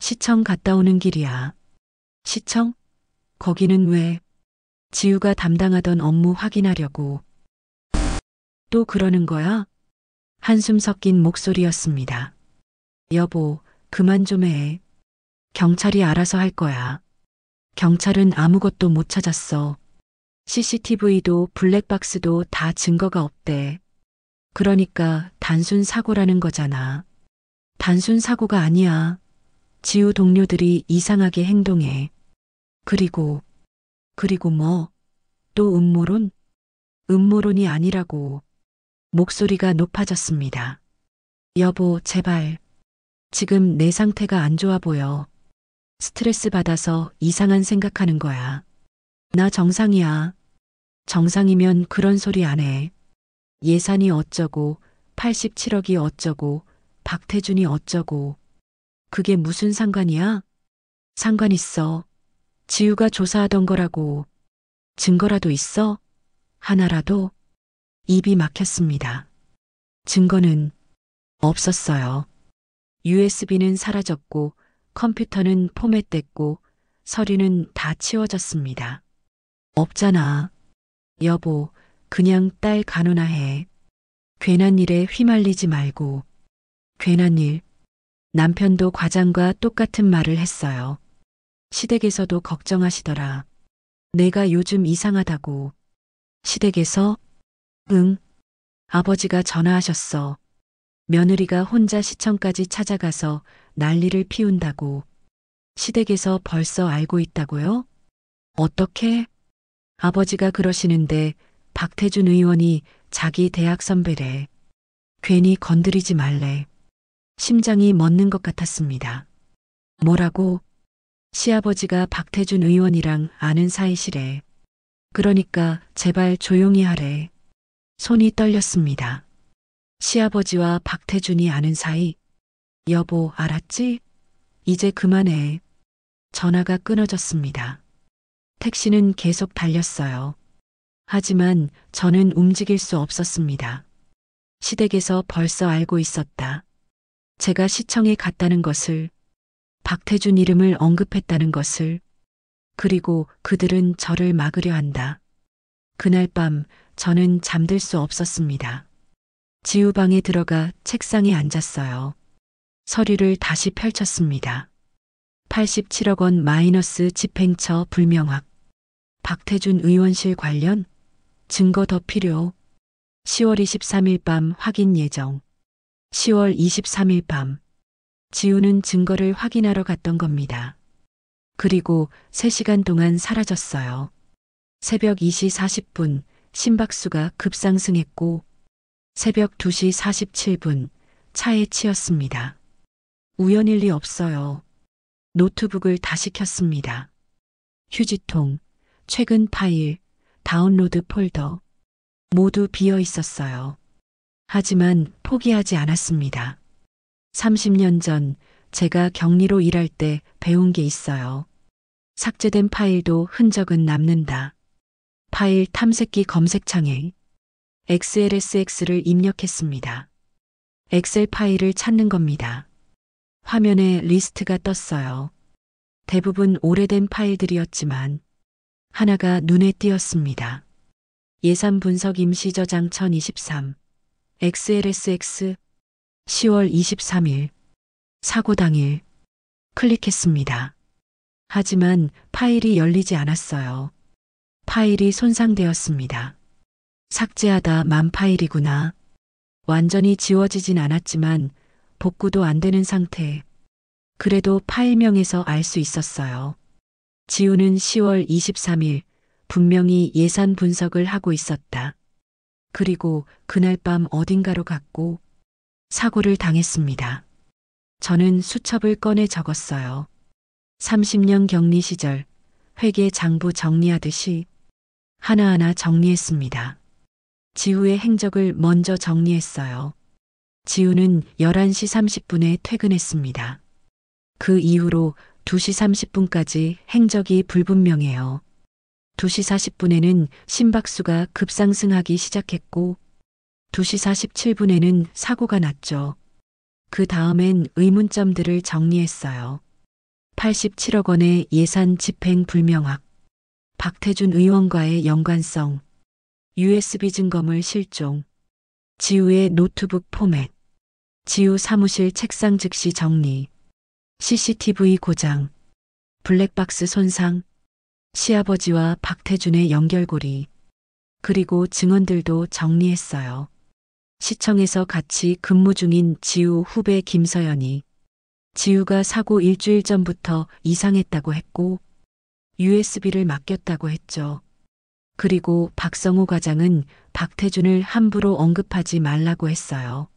시청 갔다 오는 길이야. 시청? 거기는 왜? 지우가 담당하던 업무 확인하려고. 또 그러는 거야? 한숨 섞인 목소리였습니다. 여보, 그만 좀 해. 경찰이 알아서 할 거야. 경찰은 아무것도 못 찾았어. CCTV도 블랙박스도 다 증거가 없대. 그러니까 단순 사고라는 거잖아. 단순 사고가 아니야. 지우 동료들이 이상하게 행동해. 그리고 뭐? 또 음모론? 음모론이 아니라고. 목소리가 높아졌습니다. 여보, 제발. 지금 내 상태가 안 좋아 보여. 스트레스 받아서 이상한 생각하는 거야. 나 정상이야. 정상이면 그런 소리 안 해. 예산이 어쩌고, 87억이 어쩌고, 박태준이 어쩌고. 그게 무슨 상관이야? 상관 있어. 지우가 조사하던 거라고. 증거라도 있어? 하나라도? 입이 막혔습니다. 증거는 없었어요. USB는 사라졌고, 컴퓨터는 포맷됐고, 서류는 다 치워졌습니다. 없잖아. 여보, 그냥 딸 가누나 해. 괜한 일에 휘말리지 말고. 괜한 일. 남편도 과장과 똑같은 말을 했어요. 시댁에서도 걱정하시더라. 내가 요즘 이상하다고. 시댁에서? 응. 아버지가 전화하셨어. 며느리가 혼자 시청까지 찾아가서 난리를 피운다고. 시댁에서 벌써 알고 있다고요? 어떻게? 아버지가 그러시는데 박태준 의원이 자기 대학 선배래. 괜히 건드리지 말래. 심장이 멎는 것 같았습니다. 뭐라고? 시아버지가 박태준 의원이랑 아는 사이시래. 그러니까 제발 조용히 하래. 손이 떨렸습니다. 시아버지와 박태준이 아는 사이? 여보, 알았지? 이제 그만해. 전화가 끊어졌습니다. 택시는 계속 달렸어요. 하지만 저는 움직일 수 없었습니다. 시댁에서 벌써 알고 있었다. 제가 시청에 갔다는 것을, 박태준 이름을 언급했다는 것을, 그리고 그들은 저를 막으려 한다. 그날 밤 저는 잠들 수 없었습니다. 지우 방에 들어가 책상에 앉았어요. 서류를 다시 펼쳤습니다. 87억 원 마이너스 집행처 불명확. 박태준 의원실 관련 증거 더 필요. 10월 23일 밤 확인 예정. 10월 23일 밤 지우는 증거를 확인하러 갔던 겁니다. 그리고 3시간 동안 사라졌어요. 새벽 2시 40분 심박수가 급상승했고 새벽 2시 47분 차에 치였습니다. 우연일 리 없어요. 노트북을 다시 켰습니다. 휴지통, 최근 파일, 다운로드 폴더 모두 비어 있었어요. 하지만 포기하지 않았습니다. 30년 전 제가 격리로 일할 때 배운 게 있어요. 삭제된 파일도 흔적은 남는다. 파일 탐색기 검색창에 XLSX를 입력했습니다. 엑셀 파일을 찾는 겁니다. 화면에 리스트가 떴어요. 대부분 오래된 파일들이었지만 하나가 눈에 띄었습니다. 예산 분석 임시 저장 1023 XLSX 10월 23일 사고 당일 클릭했습니다. 하지만 파일이 열리지 않았어요. 파일이 손상되었습니다. 삭제하다 만 파일이구나. 완전히 지워지진 않았지만 복구도 안 되는 상태. 그래도 파일명에서 알 수 있었어요. 지우는 10월 23일 분명히 예산 분석을 하고 있었다. 그리고 그날 밤 어딘가로 갔고 사고를 당했습니다. 저는 수첩을 꺼내 적었어요. 30년 격리 시절 회계 장부 정리하듯이 하나하나 정리했습니다. 지우의 행적을 먼저 정리했어요. 지우는 11시 30분에 퇴근했습니다. 그 이후로 2시 30분까지 행적이 불분명해요. 2시 40분에는 심박수가 급상승하기 시작했고 2시 47분에는 사고가 났죠. 그 다음엔 의문점들을 정리했어요. 87억 원의 예산 집행 불명확, 박태준 의원과의 연관성, USB 증거물 실종, 지우의 노트북 포맷, 지우 사무실 책상 즉시 정리, CCTV 고장, 블랙박스 손상, 시아버지와 박태준의 연결고리, 그리고 증언들도 정리했어요. 시청에서 같이 근무 중인 지우 후배 김서연이 지우가 사고 일주일 전부터 이상했다고 했고 USB를 맡겼다고 했죠. 그리고 박성우 과장은 박태준을 함부로 언급하지 말라고 했어요.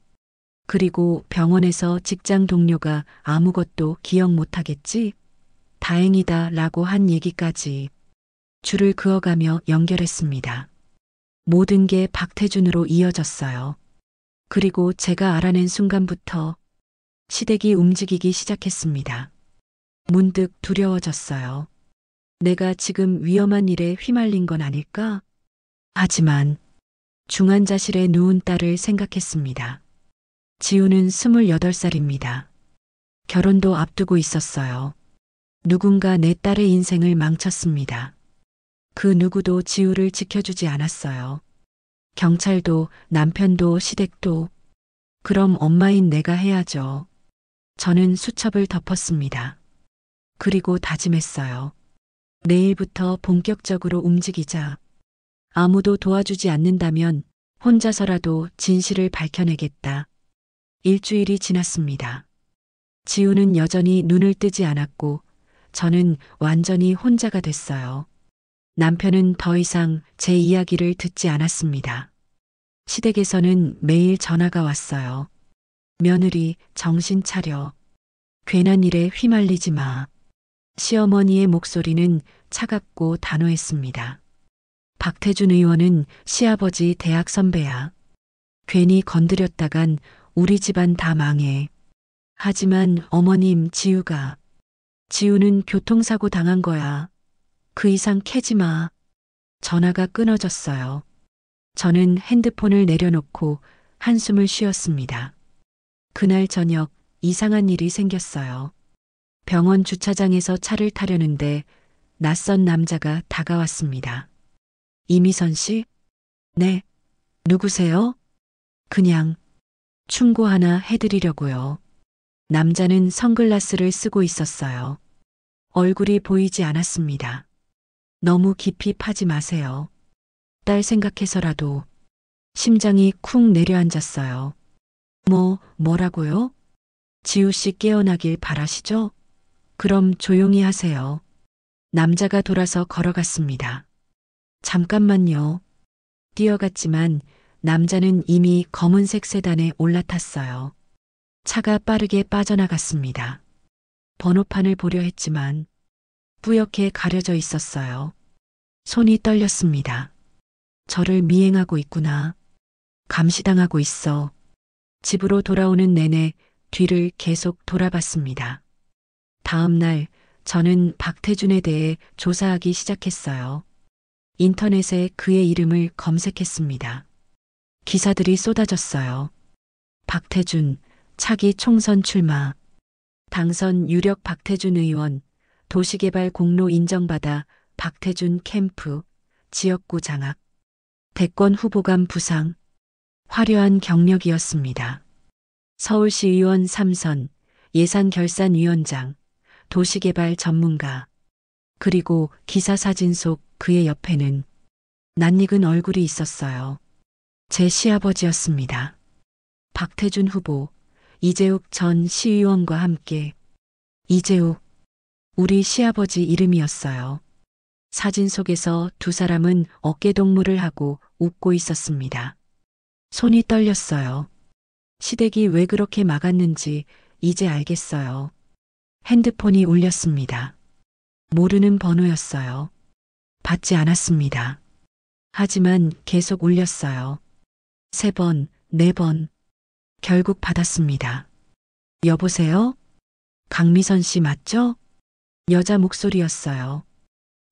그리고 병원에서 직장 동료가 아무것도 기억 못하겠지? 다행이다 라고 한 얘기까지 줄을 그어가며 연결했습니다. 모든 게 박태준으로 이어졌어요. 그리고 제가 알아낸 순간부터 시댁이 움직이기 시작했습니다. 문득 두려워졌어요. 내가 지금 위험한 일에 휘말린 건 아닐까? 하지만 중환자실에 누운 딸을 생각했습니다. 지우는 28살입니다. 결혼도 앞두고 있었어요. 누군가 내 딸의 인생을 망쳤습니다. 그 누구도 지우를 지켜주지 않았어요. 경찰도 남편도 시댁도. 그럼 엄마인 내가 해야죠. 저는 수첩을 덮었습니다. 그리고 다짐했어요. 내일부터 본격적으로 움직이자. 아무도 도와주지 않는다면 혼자서라도 진실을 밝혀내겠다. 일주일이 지났습니다. 지우는 여전히 눈을 뜨지 않았고 저는 완전히 혼자가 됐어요. 남편은 더 이상 제 이야기를 듣지 않았습니다. 시댁에서는 매일 전화가 왔어요. 며느리, 정신 차려. 괜한 일에 휘말리지 마. 시어머니의 목소리는 차갑고 단호했습니다. 박태준 의원은 시아버지 대학 선배야. 괜히 건드렸다간 우리 집안 다 망해. 하지만 어머님 지우는 교통사고 당한 거야. 그 이상 캐지 마. 전화가 끊어졌어요. 저는 핸드폰을 내려놓고 한숨을 쉬었습니다. 그날 저녁 이상한 일이 생겼어요. 병원 주차장에서 차를 타려는데 낯선 남자가 다가왔습니다. 이미선 씨? 네. 누구세요? 그냥 충고 하나 해드리려고요. 남자는 선글라스를 쓰고 있었어요. 얼굴이 보이지 않았습니다. 너무 깊이 파지 마세요. 딸 생각해서라도. 심장이 쿵 내려앉았어요. 뭐라고요? 지우 씨 깨어나길 바라시죠? 그럼 조용히 하세요. 남자가 돌아서 걸어갔습니다. 잠깐만요. 뛰어갔지만 남자는 이미 검은색 세단에 올라탔어요. 차가 빠르게 빠져나갔습니다. 번호판을 보려 했지만 뿌옇게 가려져 있었어요. 손이 떨렸습니다. 저를 미행하고 있구나. 감시당하고 있어. 집으로 돌아오는 내내 뒤를 계속 돌아봤습니다. 다음 날 저는 박태준에 대해 조사하기 시작했어요. 인터넷에 그의 이름을 검색했습니다. 기사들이 쏟아졌어요. 박태준, 차기 총선 출마. 당선 유력 박태준 의원, 도시개발 공로 인정받아 박태준 캠프, 지역구 장악. 대권 후보감 부상. 화려한 경력이었습니다. 서울시의원 3선, 예산결산위원장, 도시개발 전문가. 그리고 기사 사진 속 그의 옆에는 낯익은 얼굴이 있었어요. 제 시아버지였습니다. 박태준 후보, 이재욱 전 시의원과 함께. 이재욱, 우리 시아버지 이름이었어요. 사진 속에서 두 사람은 어깨동무를 하고 웃고 있었습니다. 손이 떨렸어요. 시댁이 왜 그렇게 막았는지 이제 알겠어요. 핸드폰이 울렸습니다. 모르는 번호였어요. 받지 않았습니다. 하지만 계속 울렸어요. 3번, 4번. 결국 받았습니다. 여보세요? 강미선 씨 맞죠? 여자 목소리였어요.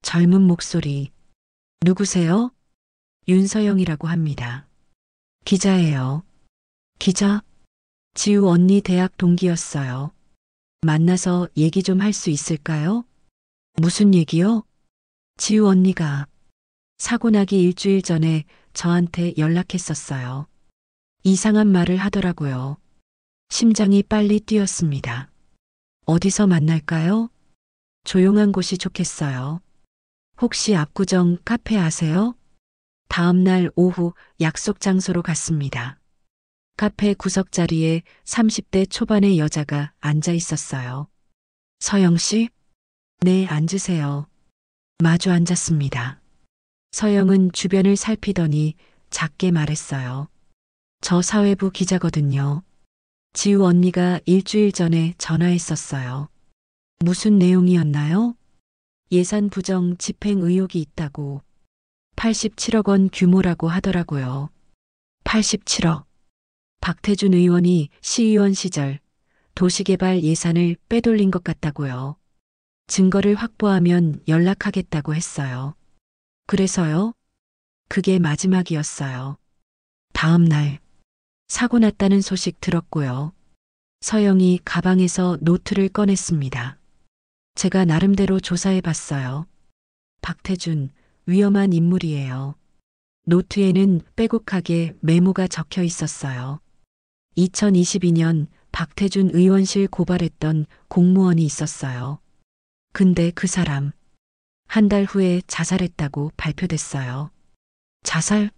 젊은 목소리. 누구세요? 윤서영이라고 합니다. 기자예요. 기자? 지우 언니 대학 동기였어요. 만나서 얘기 좀 할 수 있을까요? 무슨 얘기요? 지우 언니가 사고 나기 일주일 전에 저한테 연락했었어요. 이상한 말을 하더라고요. 심장이 빨리 뛰었습니다. 어디서 만날까요? 조용한 곳이 좋겠어요. 혹시 압구정 카페 아세요? 다음 날 오후 약속 장소로 갔습니다. 카페 구석 자리에 30대 초반의 여자가 앉아 있었어요. 서영 씨? 네, 앉으세요. 마주 앉았습니다. 서영은 주변을 살피더니 작게 말했어요. 저 사회부 기자거든요. 지우 언니가 일주일 전에 전화했었어요. 무슨 내용이었나요? 예산 부정 집행 의혹이 있다고. 87억 원 규모라고 하더라고요. 87억. 박태준 의원이 시의원 시절 도시개발 예산을 빼돌린 것 같다고요. 증거를 확보하면 연락하겠다고 했어요. 그래서요? 그게 마지막이었어요. 다음 날 사고 났다는 소식 들었고요. 서영이 가방에서 노트를 꺼냈습니다. 제가 나름대로 조사해 봤어요. 박태준, 위험한 인물이에요. 노트에는 빼곡하게 메모가 적혀 있었어요. 2022년 박태준 의원실 고발했던 공무원이 있었어요. 근데 그 사람, 한 달 후에 자살했다고 발표됐어요. 자살?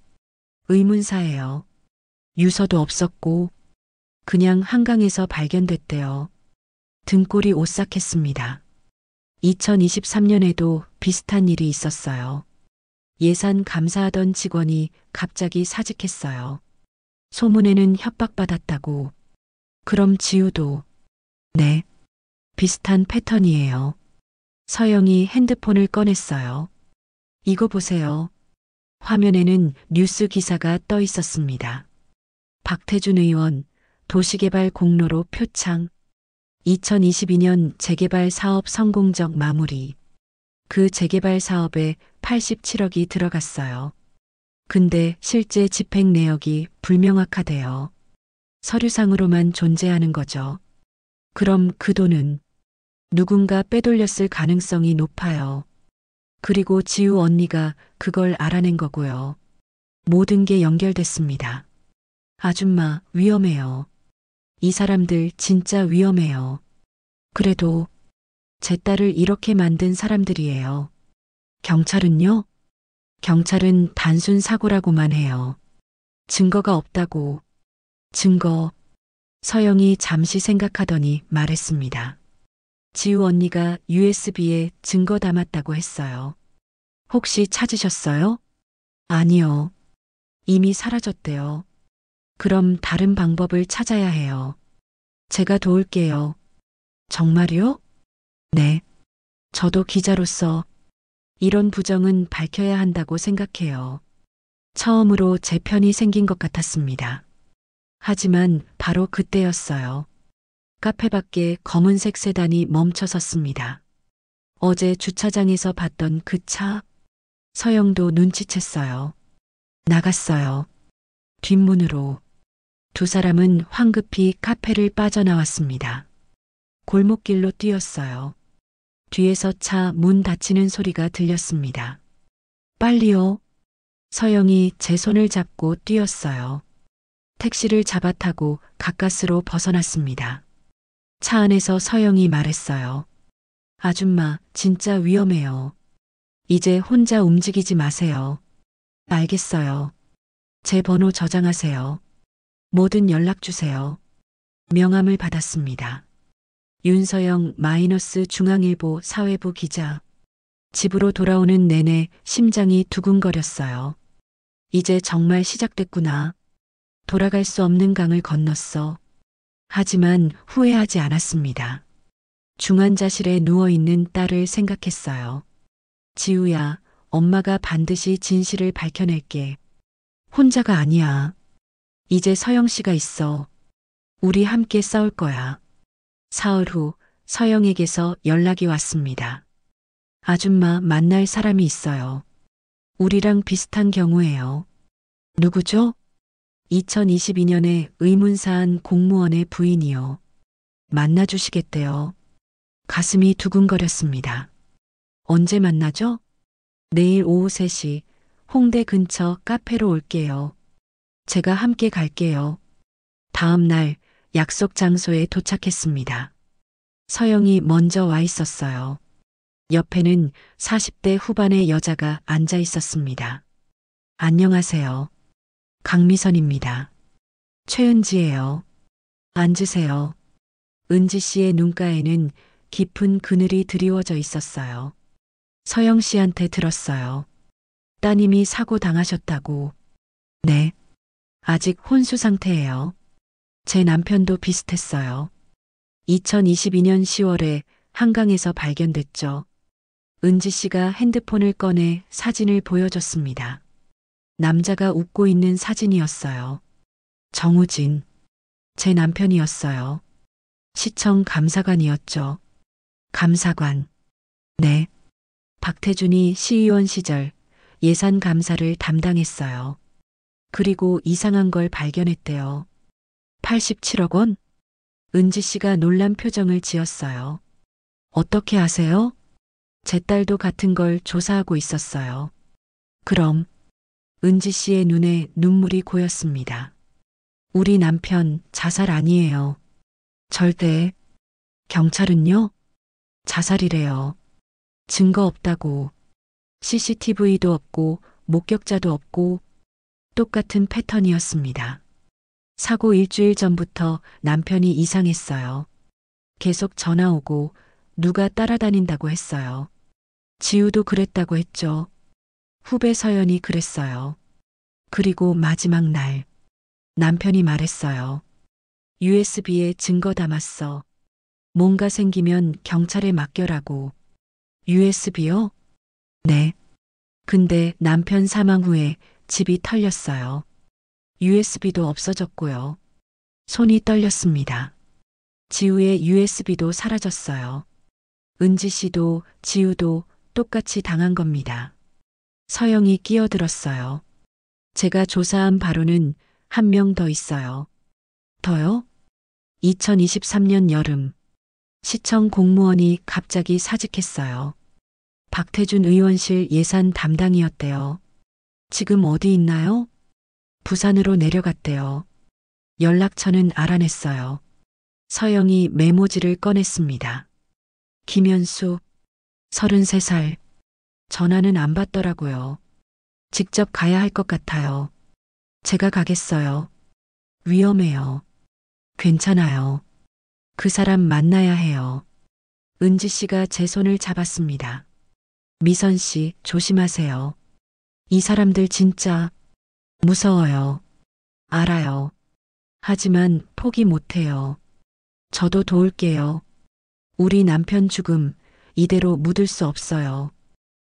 의문사예요. 유서도 없었고, 그냥 한강에서 발견됐대요. 등골이 오싹했습니다. 2023년에도 비슷한 일이 있었어요. 예산 감사하던 직원이 갑자기 사직했어요. 소문에는 협박받았다고. 그럼 지우도. 네. 비슷한 패턴이에요. 서영이 핸드폰을 꺼냈어요. 이거 보세요. 화면에는 뉴스 기사가 떠 있었습니다. 박태준 의원, 도시개발 공로로 표창. 2022년 재개발 사업 성공적 마무리. 그 재개발 사업에 87억이 들어갔어요. 근데 실제 집행 내역이 불명확하대요. 서류상으로만 존재하는 거죠. 그럼 그 돈은 누군가 빼돌렸을 가능성이 높아요. 그리고 지우 언니가 그걸 알아낸 거고요. 모든 게 연결됐습니다. 아줌마, 위험해요. 이 사람들 진짜 위험해요. 그래도 제 딸을 이렇게 만든 사람들이에요. 경찰은요? 경찰은 단순 사고라고만 해요. 증거가 없다고. 증거. 서영이 잠시 생각하더니 말했습니다. 지우 언니가 USB에 증거 담았다고 했어요. 혹시 찾으셨어요? 아니요. 이미 사라졌대요. 그럼 다른 방법을 찾아야 해요. 제가 도울게요. 정말요? 네. 저도 기자로서 이런 부정은 밝혀야 한다고 생각해요. 처음으로 제 편이 생긴 것 같았습니다. 하지만 바로 그때였어요. 카페 밖에 검은색 세단이 멈춰 섰습니다. 어제 주차장에서 봤던 그 차, 서영도 눈치챘어요. 나갔어요. 뒷문으로. 두 사람은 황급히 카페를 빠져나왔습니다. 골목길로 뛰었어요. 뒤에서 차 문 닫히는 소리가 들렸습니다. 빨리요. 서영이 제 손을 잡고 뛰었어요. 택시를 잡아타고 가까스로 벗어났습니다. 차 안에서 서영이 말했어요. 아줌마, 진짜 위험해요. 이제 혼자 움직이지 마세요. 알겠어요. 제 번호 저장하세요. 뭐든 연락 주세요. 명함을 받았습니다. 윤서영 -중앙일보 사회부 기자. 집으로 돌아오는 내내 심장이 두근거렸어요. 이제 정말 시작됐구나. 돌아갈 수 없는 강을 건넜어. 하지만 후회하지 않았습니다. 중환자실에 누워있는 딸을 생각했어요. 지우야, 엄마가 반드시 진실을 밝혀낼게. 혼자가 아니야. 이제 서영 씨가 있어. 우리 함께 싸울 거야. 사흘 후 서영에게서 연락이 왔습니다. 아줌마 만날 사람이 있어요. 우리랑 비슷한 경우예요. 누구죠? 2022년에 의문사한 공무원의 부인이요. 만나주시겠대요. 가슴이 두근거렸습니다. 언제 만나죠? 내일 오후 3시 홍대 근처 카페로 올게요. 제가 함께 갈게요. 다음 날 약속 장소에 도착했습니다. 서영이 먼저 와 있었어요. 옆에는 40대 후반의 여자가 앉아 있었습니다. 안녕하세요. 강미선입니다. 최은지예요. 앉으세요. 은지 씨의 눈가에는 깊은 그늘이 드리워져 있었어요. 서영 씨한테 들었어요. 따님이 사고 당하셨다고. 네. 아직 혼수 상태예요. 제 남편도 비슷했어요. 2022년 10월에 한강에서 발견됐죠. 은지 씨가 핸드폰을 꺼내 사진을 보여줬습니다. 남자가 웃고 있는 사진이었어요. 정우진. 제 남편이었어요. 시청 감사관이었죠. 감사관. 네. 박태준이 시의원 시절 예산 감사를 담당했어요. 그리고 이상한 걸 발견했대요. 87억 원? 은지 씨가 놀란 표정을 지었어요. 어떻게 아세요? 제 딸도 같은 걸 조사하고 있었어요. 그럼 은지 씨의 눈에 눈물이 고였습니다. 우리 남편 자살 아니에요. 절대. 경찰은요? 자살이래요. 증거 없다고. CCTV도 없고 목격자도 없고 똑같은 패턴이었습니다. 사고 일주일 전부터 남편이 이상했어요. 계속 전화 오고 누가 따라다닌다고 했어요. 지우도 그랬다고 했죠. 후배 서연이 그랬어요. 그리고 마지막 날 남편이 말했어요. USB에 증거 담았어. 뭔가 생기면 경찰에 맡겨라고. USB요? 네. 근데 남편 사망 후에 집이 털렸어요. USB도 없어졌고요. 손이 떨렸습니다. 지우의 USB도 사라졌어요. 은지 씨도 지우도 똑같이 당한 겁니다. 서영이 끼어들었어요. 제가 조사한 바로는 한 명 더 있어요. 더요? 2023년 여름 시청 공무원이 갑자기 사직했어요. 박태준 의원실 예산 담당이었대요. 지금 어디 있나요? 부산으로 내려갔대요. 연락처는 알아냈어요. 서영이 메모지를 꺼냈습니다. 김현수, 33살. 전화는 안 받더라고요. 직접 가야 할 것 같아요. 제가 가겠어요. 위험해요. 괜찮아요. 그 사람 만나야 해요. 은지 씨가 제 손을 잡았습니다. 미선 씨, 조심하세요. 이 사람들 진짜 무서워요. 알아요. 하지만 포기 못해요. 저도 도울게요. 우리 남편 죽음 이대로 묻을 수 없어요.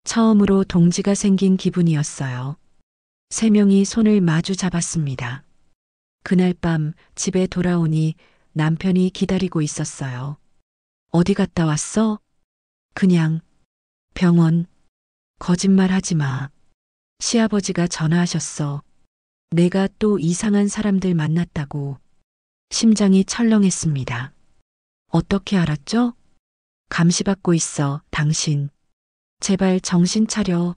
처음으로 동지가 생긴 기분이었어요. 세 명이 손을 마주 잡았습니다. 그날 밤 집에 돌아오니 남편이 기다리고 있었어요. 어디 갔다 왔어? 그냥 병원. 거짓말 하지 마. 시아버지가 전화하셨어. 내가 또 이상한 사람들 만났다고. 심장이 철렁했습니다. 어떻게 알았죠? 감시받고 있어, 당신. 제발 정신 차려.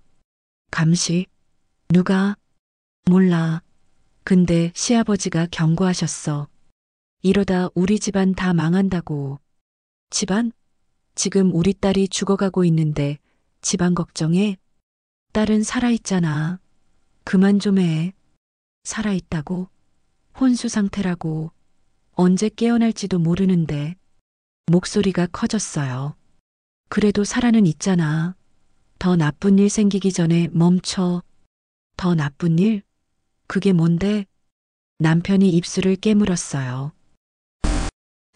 감시? 누가? 몰라. 근데 시아버지가 경고하셨어. 이러다 우리 집안 다 망한다고. 집안? 지금 우리 딸이 죽어가고 있는데 집안 걱정해? 딸은 살아있잖아. 그만 좀 해. 살아있다고? 혼수 상태라고. 언제 깨어날지도 모르는데. 목소리가 커졌어요. 그래도 살아는 있잖아. 더 나쁜 일 생기기 전에 멈춰. 더 나쁜 일? 그게 뭔데? 남편이 입술을 깨물었어요.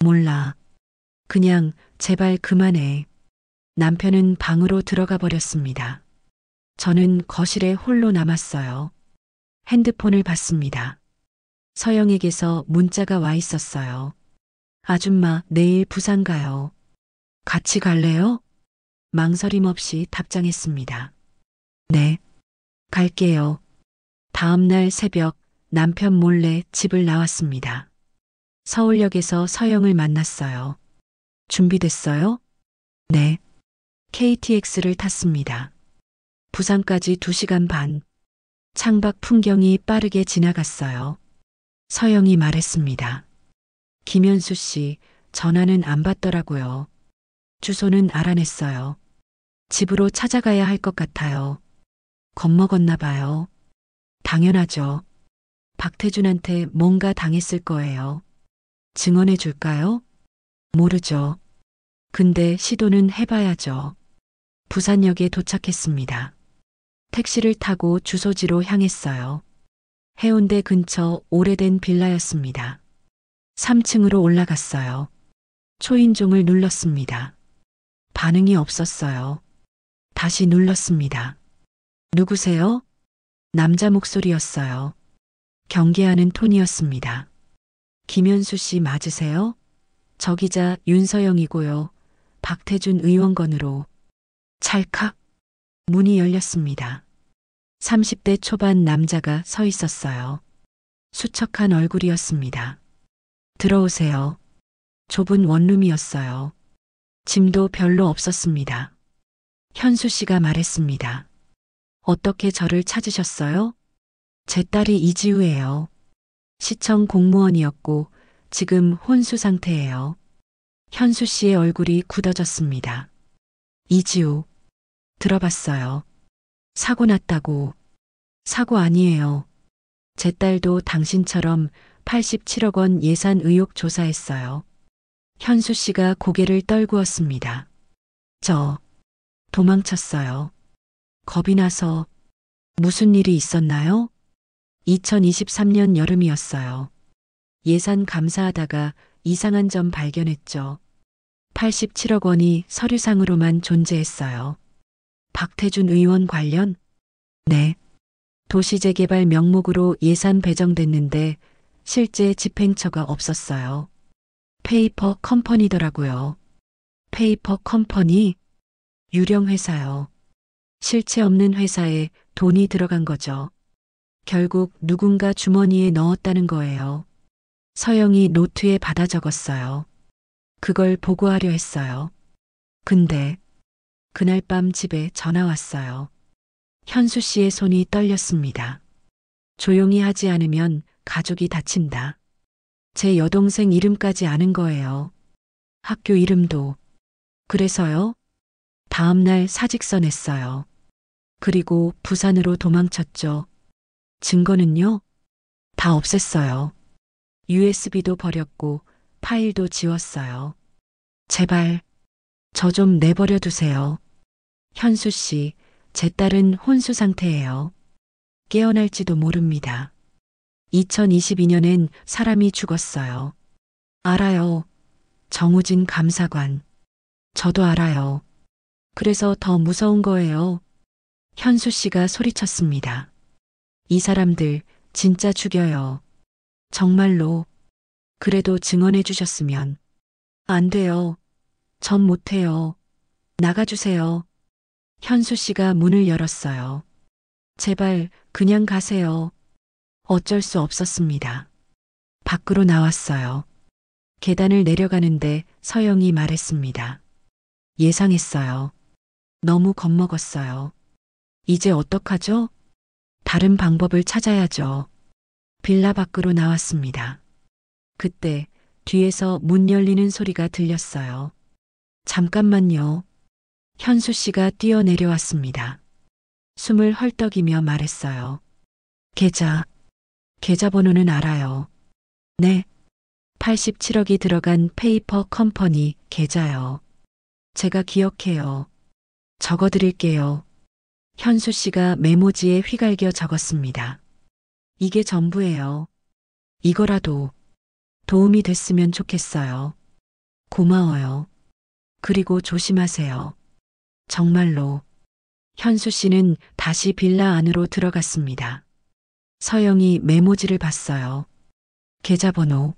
몰라. 그냥 제발 그만해. 남편은 방으로 들어가 버렸습니다. 저는 거실에 홀로 남았어요. 핸드폰을 봤습니다. 서영에게서 문자가 와 있었어요. 아줌마, 내일 부산 가요. 같이 갈래요? 망설임 없이 답장했습니다. 네, 갈게요. 다음 날 새벽 남편 몰래 집을 나왔습니다. 서울역에서 서영을 만났어요. 준비됐어요? 네. KTX를 탔습니다. 부산까지 2시간 반. 창밖 풍경이 빠르게 지나갔어요. 서영이 말했습니다. 김현수 씨, 전화는 안 받더라고요. 주소는 알아냈어요. 집으로 찾아가야 할 것 같아요. 겁먹었나 봐요. 당연하죠. 박태준한테 뭔가 당했을 거예요. 증언해 줄까요? 모르죠. 근데 시도는 해봐야죠. 부산역에 도착했습니다. 택시를 타고 주소지로 향했어요. 해운대 근처 오래된 빌라였습니다. 3층으로 올라갔어요. 초인종을 눌렀습니다. 반응이 없었어요. 다시 눌렀습니다. 누구세요? 남자 목소리였어요. 경계하는 톤이었습니다. 김현수 씨 맞으세요? 저 기자 윤서영이고요. 박태준 의원건으로. 찰칵 문이 열렸습니다. 30대 초반 남자가 서 있었어요. 수척한 얼굴이었습니다. 들어오세요. 좁은 원룸이었어요. 짐도 별로 없었습니다. 현수 씨가 말했습니다. 어떻게 저를 찾으셨어요? 제 딸이 이지우예요. 시청 공무원이었고 지금 혼수 상태예요. 현수 씨의 얼굴이 굳어졌습니다. 이지우. 들어봤어요. 사고 났다고. 사고 아니에요. 제 딸도 당신처럼 87억 원 예산 의혹 조사했어요. 현수 씨가 고개를 떨구었습니다. 저 도망쳤어요. 겁이 나서. 무슨 일이 있었나요? 2023년 여름이었어요. 예산 감사하다가 이상한 점 발견했죠. 87억 원이 서류상으로만 존재했어요. 박태준 의원 관련? 네. 도시재개발 명목으로 예산 배정됐는데 실제 집행처가 없었어요. 페이퍼 컴퍼니더라고요. 페이퍼 컴퍼니? 유령 회사요. 실체 없는 회사에 돈이 들어간 거죠. 결국 누군가 주머니에 넣었다는 거예요. 서영이 노트에 받아 적었어요. 그걸 보고하려 했어요. 근데 그날 밤 집에 전화 왔어요. 현수 씨의 손이 떨렸습니다. 조용히 하지 않으면 가족이 다친다. 제 여동생 이름까지 아는 거예요. 학교 이름도. 그래서요? 다음 날 사직서 냈어요. 그리고 부산으로 도망쳤죠. 증거는요? 다 없앴어요. USB도 버렸고 파일도 지웠어요. 제발 저 좀 내버려 두세요. 현수 씨, 제 딸은 혼수 상태예요. 깨어날지도 모릅니다. 2022년엔 사람이 죽었어요. 알아요. 정우진 감사관. 저도 알아요. 그래서 더 무서운 거예요. 현수 씨가 소리쳤습니다. 이 사람들 진짜 죽여요. 정말로. 그래도 증언해 주셨으면. 안 돼요. 전 못해요. 나가주세요. 현수 씨가 문을 열었어요. 제발 그냥 가세요. 어쩔 수 없었습니다. 밖으로 나왔어요. 계단을 내려가는데 서영이 말했습니다. 예상했어요. 너무 겁먹었어요. 이제 어떡하죠? 다른 방법을 찾아야죠. 빌라 밖으로 나왔습니다. 그때 뒤에서 문 열리는 소리가 들렸어요. 잠깐만요. 현수 씨가 뛰어내려왔습니다. 숨을 헐떡이며 말했어요. 계좌번호는 알아요. 네. 87억이 들어간 페이퍼 컴퍼니 계좌요. 제가 기억해요. 적어드릴게요. 현수 씨가 메모지에 휘갈겨 적었습니다. 이게 전부예요. 이거라도 도움이 됐으면 좋겠어요. 고마워요. 그리고 조심하세요. 정말로. 현수 씨는 다시 빌라 안으로 들어갔습니다. 서영이 메모지를 봤어요. 계좌번호.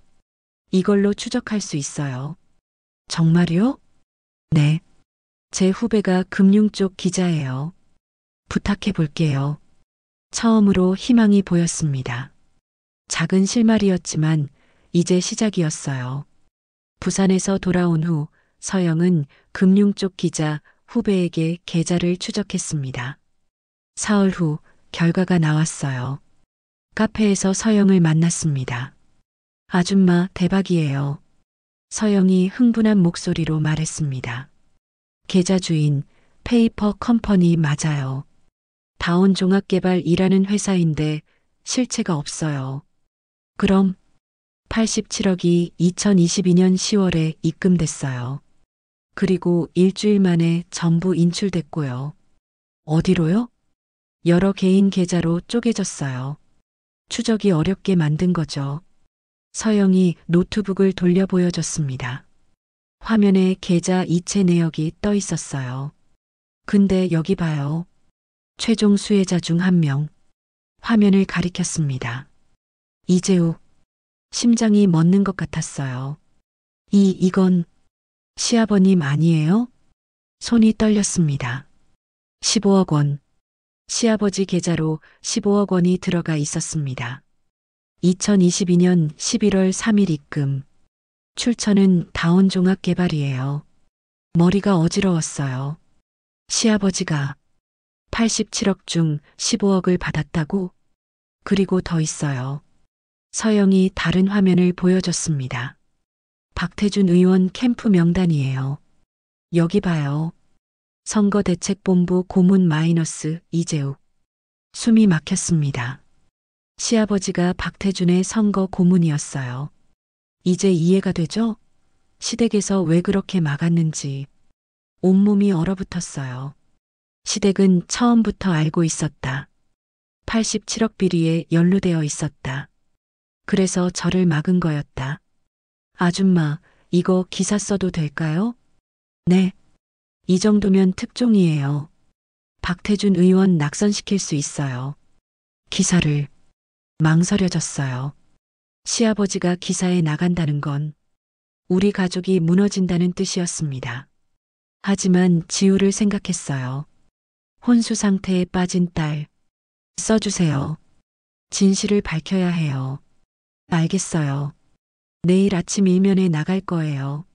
이걸로 추적할 수 있어요. 정말요? 네. 제 후배가 금융 쪽 기자예요. 부탁해 볼게요. 처음으로 희망이 보였습니다. 작은 실마리였지만 이제 시작이었어요. 부산에서 돌아온 후 서영은 금융 쪽 기자 후배에게 계좌를 추적했습니다. 사흘 후 결과가 나왔어요. 카페에서 서영을 만났습니다. 아줌마 대박이에요. 서영이 흥분한 목소리로 말했습니다. 계좌 주인 페이퍼 컴퍼니 맞아요. 다온종합개발이라는 회사인데 실체가 없어요. 그럼 87억이 2022년 10월에 입금됐어요. 그리고 일주일 만에 전부 인출됐고요. 어디로요? 여러 개인 계좌로 쪼개졌어요. 추적이 어렵게 만든 거죠. 서영이 노트북을 돌려 보여줬습니다. 화면에 계좌 이체 내역이 떠 있었어요. 근데 여기 봐요. 최종 수혜자 중 한 명. 화면을 가리켰습니다. 이재욱. 심장이 멎는 것 같았어요. 이건 시아버님 아니에요? 손이 떨렸습니다. 15억 원. 시아버지 계좌로 15억 원이 들어가 있었습니다. 2022년 11월 3일 입금. 출처는 다온종합개발이에요. 머리가 어지러웠어요. 시아버지가 87억 중 15억을 받았다고? 그리고 더 있어요. 서영이 다른 화면을 보여줬습니다. 박태준 의원 캠프 명단이에요. 여기 봐요. 선거대책본부 고문 마이너스 이재욱. 숨이 막혔습니다. 시아버지가 박태준의 선거 고문이었어요. 이제 이해가 되죠? 시댁에서 왜 그렇게 막았는지. 온몸이 얼어붙었어요. 시댁은 처음부터 알고 있었다. 87억 비리에 연루되어 있었다. 그래서 저를 막은 거였다. 아줌마, 이거 기사 써도 될까요? 네. 이 정도면 특종이에요. 박태준 의원 낙선시킬 수 있어요. 기사를. 망설여졌어요. 시아버지가 기사에 나간다는 건 우리 가족이 무너진다는 뜻이었습니다. 하지만 지우를 생각했어요. 혼수 상태에 빠진 딸. 써주세요. 진실을 밝혀야 해요. 알겠어요. 내일 아침 일면에 나갈 거예요.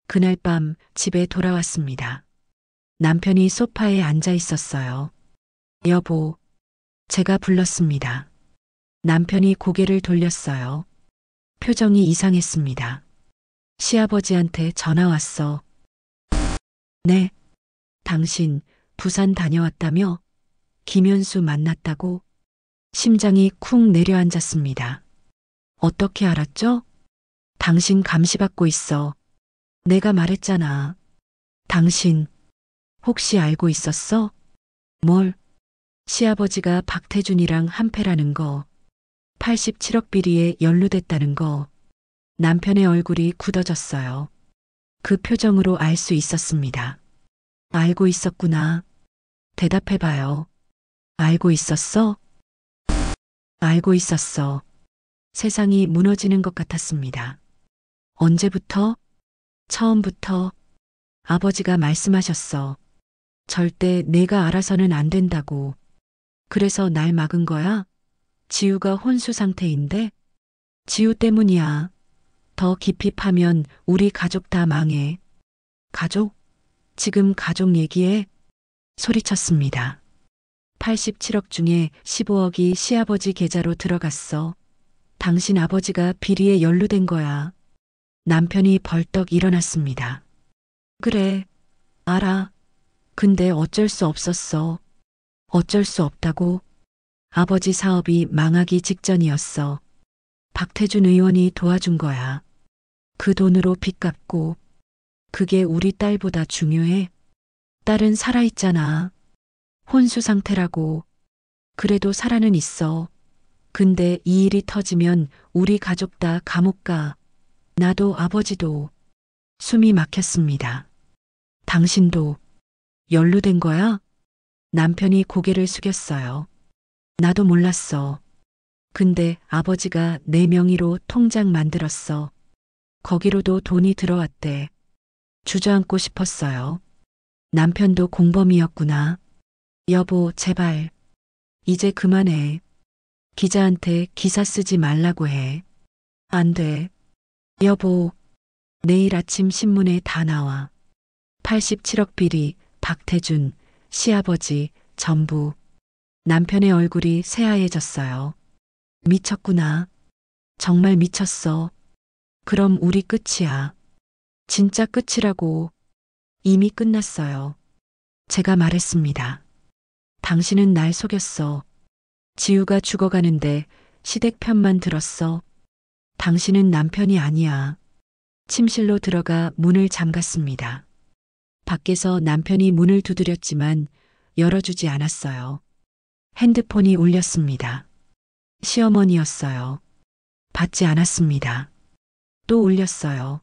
그날 밤 집에 돌아왔습니다. 남편이 소파에 앉아 있었어요. 여보, 제가 불렀습니다. 남편이 고개를 돌렸어요. 표정이 이상했습니다. 시아버지한테 전화 왔어. 네. 당신 부산 다녀왔다며? 김현수 만났다고? 심장이 쿵 내려앉았습니다. 어떻게 알았죠? 당신 감시받고 있어. 내가 말했잖아. 당신 혹시 알고 있었어? 뭘? 시아버지가 박태준이랑 한패라는 거, 87억 비리에 연루됐다는 거. 남편의 얼굴이 굳어졌어요. 그 표정으로 알 수 있었습니다. 알고 있었구나. 대답해봐요. 알고 있었어? 알고 있었어. 세상이 무너지는 것 같았습니다. 언제부터? 처음부터 아버지가 말씀하셨어. 절대 내가 알아서는 안 된다고. 그래서 날 막은 거야? 지우가 혼수 상태인데? 지우 때문이야. 더 깊이 파면 우리 가족 다 망해. 가족? 지금 가족 얘기해? 소리쳤습니다. 87억 중에 15억이 시아버지 계좌로 들어갔어. 당신 아버지가 비리에 연루된 거야. 남편이 벌떡 일어났습니다. 그래, 알아. 근데 어쩔 수 없었어. 어쩔 수 없다고? 아버지 사업이 망하기 직전이었어. 박태준 의원이 도와준 거야. 그 돈으로 빚 갚고. 그게 우리 딸보다 중요해? 딸은 살아있잖아. 혼수 상태라고. 그래도 살아는 있어. 근데 이 일이 터지면 우리 가족 다 감옥 가. 나도 아버지도. 숨이 막혔습니다. 당신도 연루된 거야? 남편이 고개를 숙였어요. 나도 몰랐어. 근데 아버지가 내 명의로 통장 만들었어. 거기로도 돈이 들어왔대. 주저앉고 싶었어요. 남편도 공범이었구나. 여보, 제발. 이제 그만해. 기자한테 기사 쓰지 말라고 해. 안 돼. 여보, 내일 아침 신문에 다 나와. 87억 비리, 박태준, 시아버지, 전부. 남편의 얼굴이 새하얘졌어요. 미쳤구나. 정말 미쳤어. 그럼 우리 끝이야. 진짜 끝이라고. 이미 끝났어요. 제가 말했습니다. 당신은 날 속였어. 지우가 죽어가는데 시댁 편만 들었어. 당신은 남편이 아니야. 침실로 들어가 문을 잠갔습니다. 밖에서 남편이 문을 두드렸지만 열어주지 않았어요. 핸드폰이 울렸습니다. 시어머니였어요. 받지 않았습니다. 또 울렸어요.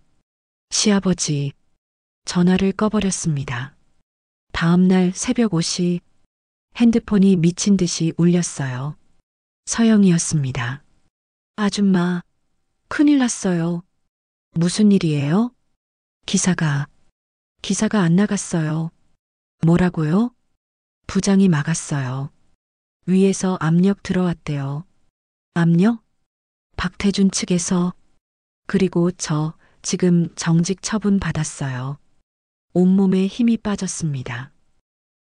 시아버지. 전화를 꺼버렸습니다. 다음날 새벽 5시 핸드폰이 미친 듯이 울렸어요. 서영이었습니다. 아줌마, 큰일 났어요. 무슨 일이에요? 기사가 안 나갔어요. 뭐라고요? 부장이 막았어요. 위에서 압력 들어왔대요. 압력? 박태준 측에서. 그리고 저 지금 정직 처분 받았어요. 온몸에 힘이 빠졌습니다.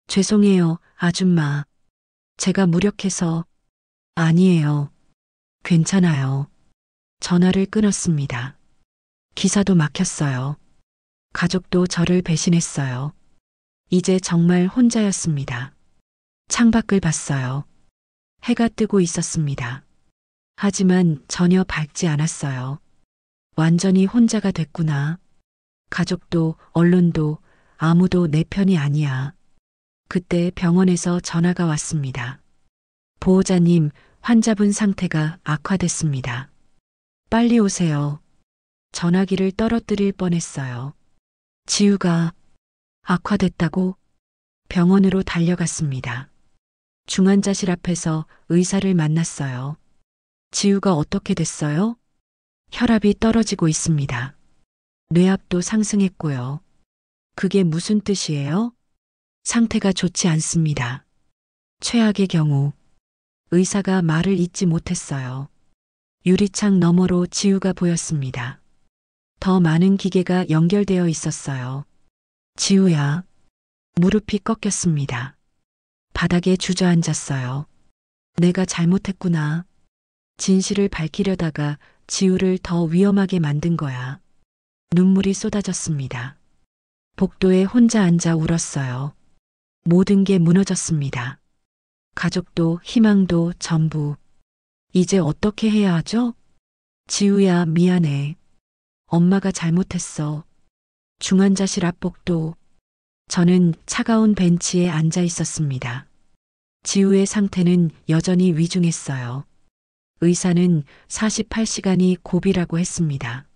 죄송해요, 아줌마. 제가 무력해서. 아니에요. 괜찮아요. 전화를 끊었습니다. 기사도 막혔어요. 가족도 저를 배신했어요. 이제 정말 혼자였습니다. 창밖을 봤어요. 해가 뜨고 있었습니다. 하지만 전혀 밝지 않았어요. 완전히 혼자가 됐구나. 가족도 언론도 아무도 내 편이 아니야. 그때 병원에서 전화가 왔습니다. 보호자님, 환자분 상태가 악화됐습니다. 빨리 오세요. 전화기를 떨어뜨릴 뻔했어요. 지우가 악화됐다고? 병원으로 달려갔습니다. 중환자실 앞에서 의사를 만났어요. 지우가 어떻게 됐어요? 혈압이 떨어지고 있습니다. 뇌압도 상승했고요. 그게 무슨 뜻이에요? 상태가 좋지 않습니다. 최악의 경우. 의사가 말을 잇지 못했어요. 유리창 너머로 지우가 보였습니다. 더 많은 기계가 연결되어 있었어요. 지우야. 무릎이 꺾였습니다. 바닥에 주저앉았어요. 내가 잘못했구나. 진실을 밝히려다가 지우를 더 위험하게 만든 거야. 눈물이 쏟아졌습니다. 복도에 혼자 앉아 울었어요. 모든 게 무너졌습니다. 가족도 희망도 전부. 이제 어떻게 해야 하죠? 지우야, 미안해. 엄마가 잘못했어. 중환자실 앞복도. 저는 차가운 벤치에 앉아 있었습니다. 지우의 상태는 여전히 위중했어요. 의사는 48시간이 고비라고 했습니다.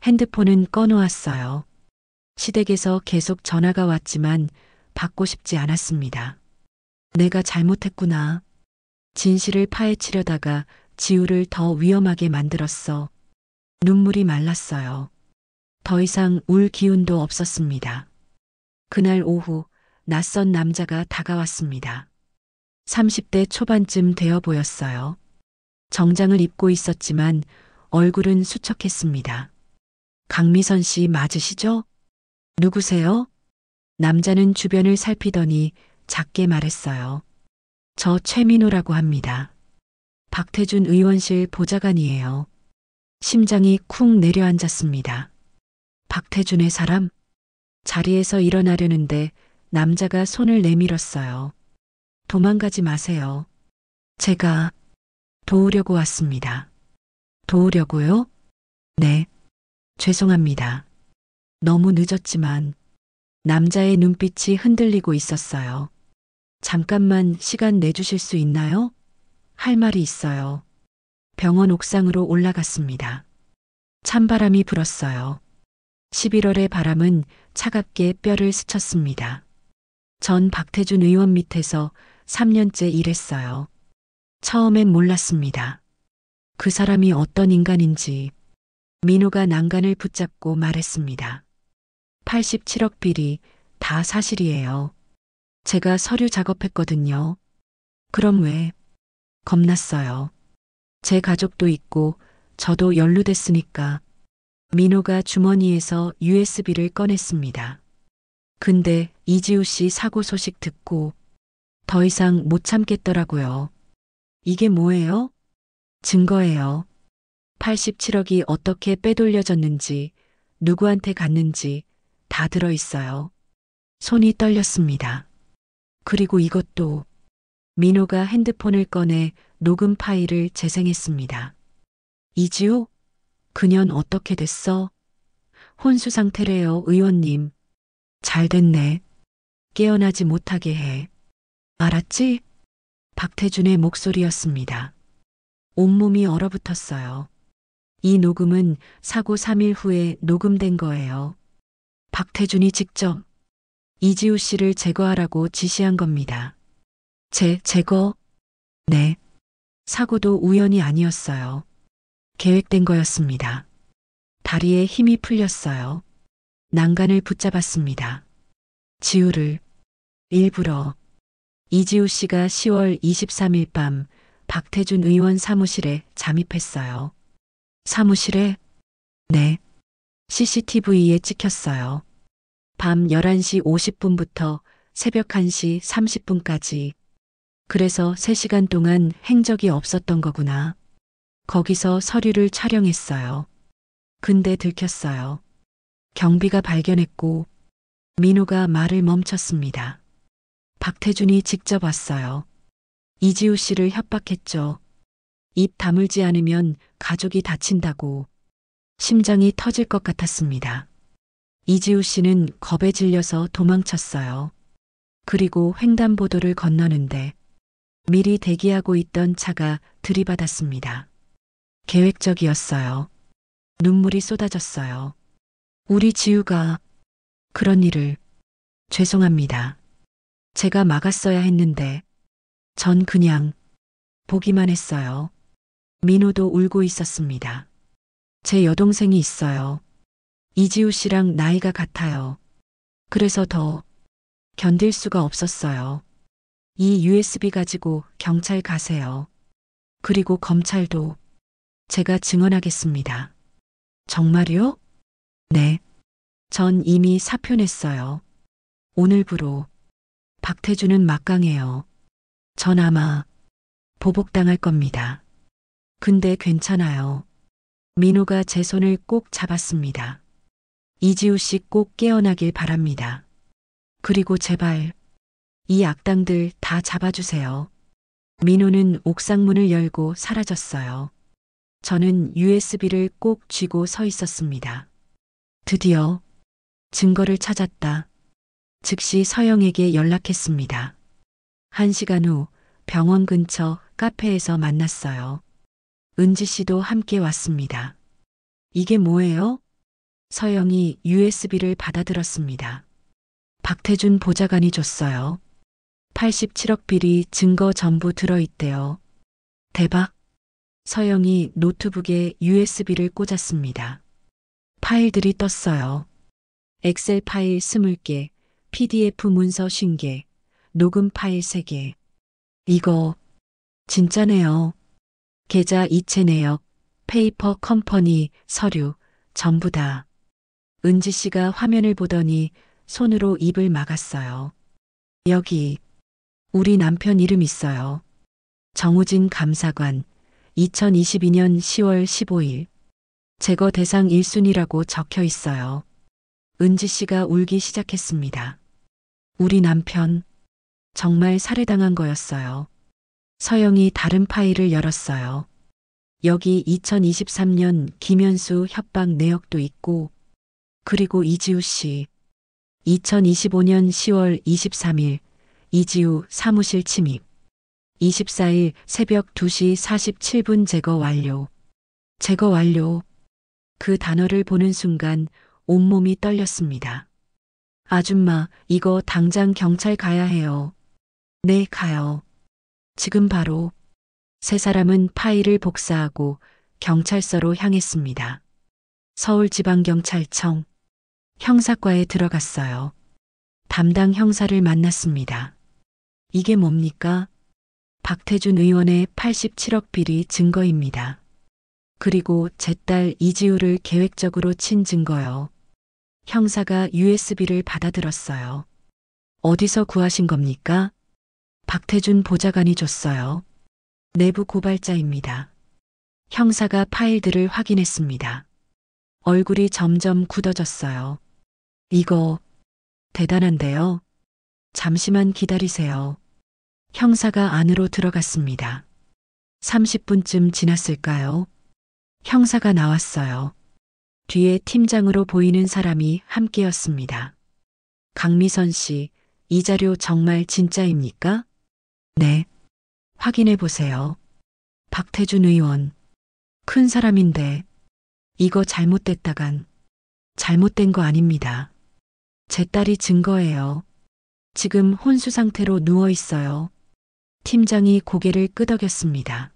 핸드폰은 꺼놓았어요. 시댁에서 계속 전화가 왔지만 받고 싶지 않았습니다. 내가 잘못했구나. 진실을 파헤치려다가 지우를 더 위험하게 만들었어. 눈물이 말랐어요. 더 이상 울 기운도 없었습니다. 그날 오후 낯선 남자가 다가왔습니다. 30대 초반쯤 되어 보였어요. 정장을 입고 있었지만 얼굴은 수척했습니다. 강미선 씨 맞으시죠? 누구세요? 남자는 주변을 살피더니 작게 말했어요. 저 최민호라고 합니다. 박태준 의원실 보좌관이에요. 심장이 쿵 내려앉았습니다. 박태준의 사람? 자리에서 일어나려는데 남자가 손을 내밀었어요. 도망가지 마세요. 제가 도우려고 왔습니다. 도우려고요? 네. 죄송합니다. 너무 늦었지만 남자의 눈빛이 흔들리고 있었어요. 잠깐만 시간 내주실 수 있나요? 할 말이 있어요. 병원 옥상으로 올라갔습니다. 찬바람이 불었어요. 11월의 바람은 차갑게 뼈를 스쳤습니다. 전 박태준 의원 밑에서 3년째 일했어요. 처음엔 몰랐습니다. 그 사람이 어떤 인간인지. 민호가 난간을 붙잡고 말했습니다. 87억 비리 다 사실이에요. 제가 서류 작업했거든요. 그럼 왜? 겁났어요. 제 가족도 있고 저도 연루됐으니까. 민호가 주머니에서 USB를 꺼냈습니다. 근데 이지우 씨 사고 소식 듣고 더 이상 못 참겠더라고요. 이게 뭐예요? 증거예요. 87억이 어떻게 빼돌려졌는지, 누구한테 갔는지 다 들어있어요. 손이 떨렸습니다. 그리고 이것도. 민호가 핸드폰을 꺼내 녹음 파일을 재생했습니다. 이지호? 그년 어떻게 됐어? 혼수 상태래요, 의원님. 잘 됐네. 깨어나지 못하게 해. 알았지? 박태준의 목소리였습니다. 온몸이 얼어붙었어요. 이 녹음은 사고 3일 후에 녹음된 거예요. 박태준이 직접 이지우 씨를 제거하라고 지시한 겁니다. 제거? 네. 사고도 우연이 아니었어요. 계획된 거였습니다. 다리에 힘이 풀렸어요. 난간을 붙잡았습니다. 지우를 일부러. 이지우 씨가 10월 23일 밤 박태준 의원 사무실에 잠입했어요. 사무실에? 네. CCTV에 찍혔어요. 밤 11시 50분부터 새벽 1시 30분까지. 그래서 3시간 동안 행적이 없었던 거구나. 거기서 서류를 촬영했어요. 근데 들켰어요. 경비가 발견했고 민호가 말을 멈췄습니다. 박태준이 직접 왔어요. 이지우 씨를 협박했죠. 입 다물지 않으면 가족이 다친다고. 심장이 터질 것 같았습니다. 이지우 씨는 겁에 질려서 도망쳤어요. 그리고 횡단보도를 건너는데 미리 대기하고 있던 차가 들이받았습니다. 계획적이었어요. 눈물이 쏟아졌어요. 우리 지우가 그런 일을. 죄송합니다. 제가 막았어야 했는데 전 그냥 보기만 했어요. 민호도 울고 있었습니다. 제 여동생이 있어요. 이지우 씨랑 나이가 같아요. 그래서 더 견딜 수가 없었어요. 이 USB 가지고 경찰 가세요. 그리고 검찰도. 제가 증언하겠습니다. 정말요? 네. 전 이미 사표 냈어요. 오늘부로. 박태준은 막강해요. 전 아마 보복당할 겁니다. 근데 괜찮아요. 민호가 제 손을 꼭 잡았습니다. 이지우 씨 꼭 깨어나길 바랍니다. 그리고 제발 이 악당들 다 잡아주세요. 민호는 옥상 문을 열고 사라졌어요. 저는 USB를 꼭 쥐고 서 있었습니다. 드디어 증거를 찾았다. 즉시 서영에게 연락했습니다. 1시간 후 병원 근처 카페에서 만났어요. 은지 씨도 함께 왔습니다. 이게 뭐예요? 서영이 USB를 받아들었습니다. 박태준 보좌관이 줬어요. 87억 빌이 증거 전부 들어있대요. 대박. 서영이 노트북에 USB를 꽂았습니다. 파일들이 떴어요. 엑셀 파일 20개, PDF 문서 50개, 녹음 파일 3개. 이거 진짜네요. 계좌 이체 내역, 페이퍼 컴퍼니, 서류, 전부 다. 은지 씨가 화면을 보더니 손으로 입을 막았어요. 여기 우리 남편 이름 있어요. 정우진 감사관, 2022년 10월 15일. 제거 대상 1순위라고 적혀 있어요. 은지 씨가 울기 시작했습니다. 우리 남편, 정말 살해당한 거였어요. 서영이 다른 파일을 열었어요. 여기 2023년 김현수 협박 내역도 있고, 그리고 이지우 씨, 2025년 10월 23일 이지우 사무실 침입, 24일 새벽 2시 47분 제거 완료. 제거 완료. 그 단어를 보는 순간 온몸이 떨렸습니다. 아줌마, 이거 당장 경찰 가야 해요. 네, 가요. 지금 바로. 세 사람은 파일을 복사하고 경찰서로 향했습니다. 서울지방경찰청 형사과에 들어갔어요. 담당 형사를 만났습니다. 이게 뭡니까? 박태준 의원의 87억 빌이 증거입니다. 그리고 제 딸 이지우를 계획적으로 친 증거요. 형사가 USB를 받아들었어요. 어디서 구하신 겁니까? 박태준 보좌관이 줬어요. 내부 고발자입니다. 형사가 파일들을 확인했습니다. 얼굴이 점점 굳어졌어요. 이거 대단한데요? 잠시만 기다리세요. 형사가 안으로 들어갔습니다. 30분쯤 지났을까요? 형사가 나왔어요. 뒤에 팀장으로 보이는 사람이 함께였습니다. 강미선 씨, 이 자료 정말 진짜입니까? 네. 확인해 보세요. 박태준 의원. 큰 사람인데 이거 잘못됐다간 잘못된 거 아닙니다. 제 딸이 증거예요. 지금 혼수 상태로 누워 있어요. 팀장이 고개를 끄덕였습니다.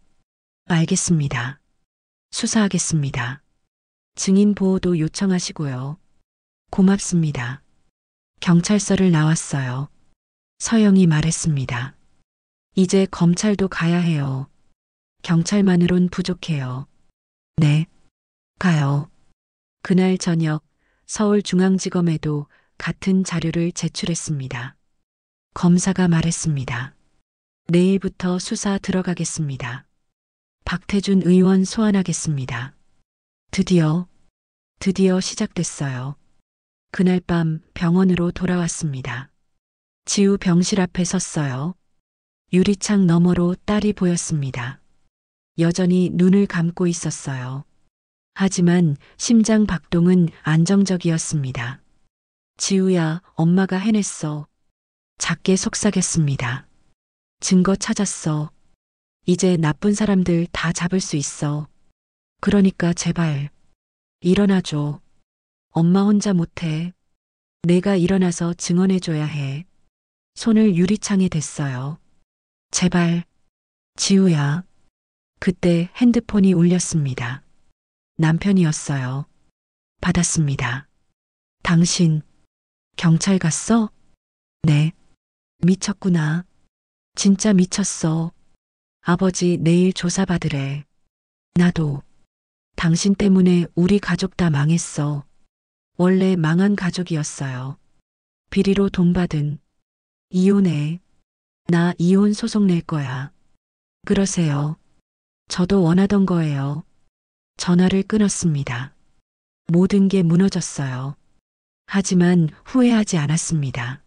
알겠습니다. 수사하겠습니다. 증인 보호도 요청하시고요. 고맙습니다. 경찰서를 나왔어요. 서영이 말했습니다. 이제 검찰도 가야 해요. 경찰만으론 부족해요. 네, 가요. 그날 저녁 서울중앙지검에도 같은 자료를 제출했습니다. 검사가 말했습니다. 내일부터 수사 들어가겠습니다. 박태준 의원 소환하겠습니다. 드디어 시작됐어요. 그날 밤 병원으로 돌아왔습니다. 지우 병실 앞에 섰어요. 유리창 너머로 딸이 보였습니다. 여전히 눈을 감고 있었어요. 하지만 심장 박동은 안정적이었습니다. 지우야, 엄마가 해냈어. 작게 속삭였습니다. 증거 찾았어. 이제 나쁜 사람들 다 잡을 수 있어. 그러니까 제발 일어나줘. 엄마 혼자 못해. 내가 일어나서 증언해줘야 해. 손을 유리창에 댔어요. 제발, 지우야. 그때 핸드폰이 울렸습니다. 남편이었어요. 받았습니다. 당신, 경찰 갔어? 네. 미쳤구나. 진짜 미쳤어. 아버지 내일 조사받으래. 나도. 당신 때문에 우리 가족 다 망했어. 원래 망한 가족이었어요. 비리로 돈 받은. 이혼해. 나 이혼 소송 낼 거야. 그러세요. 저도 원하던 거예요. 전화를 끊었습니다. 모든 게 무너졌어요. 하지만 후회하지 않았습니다.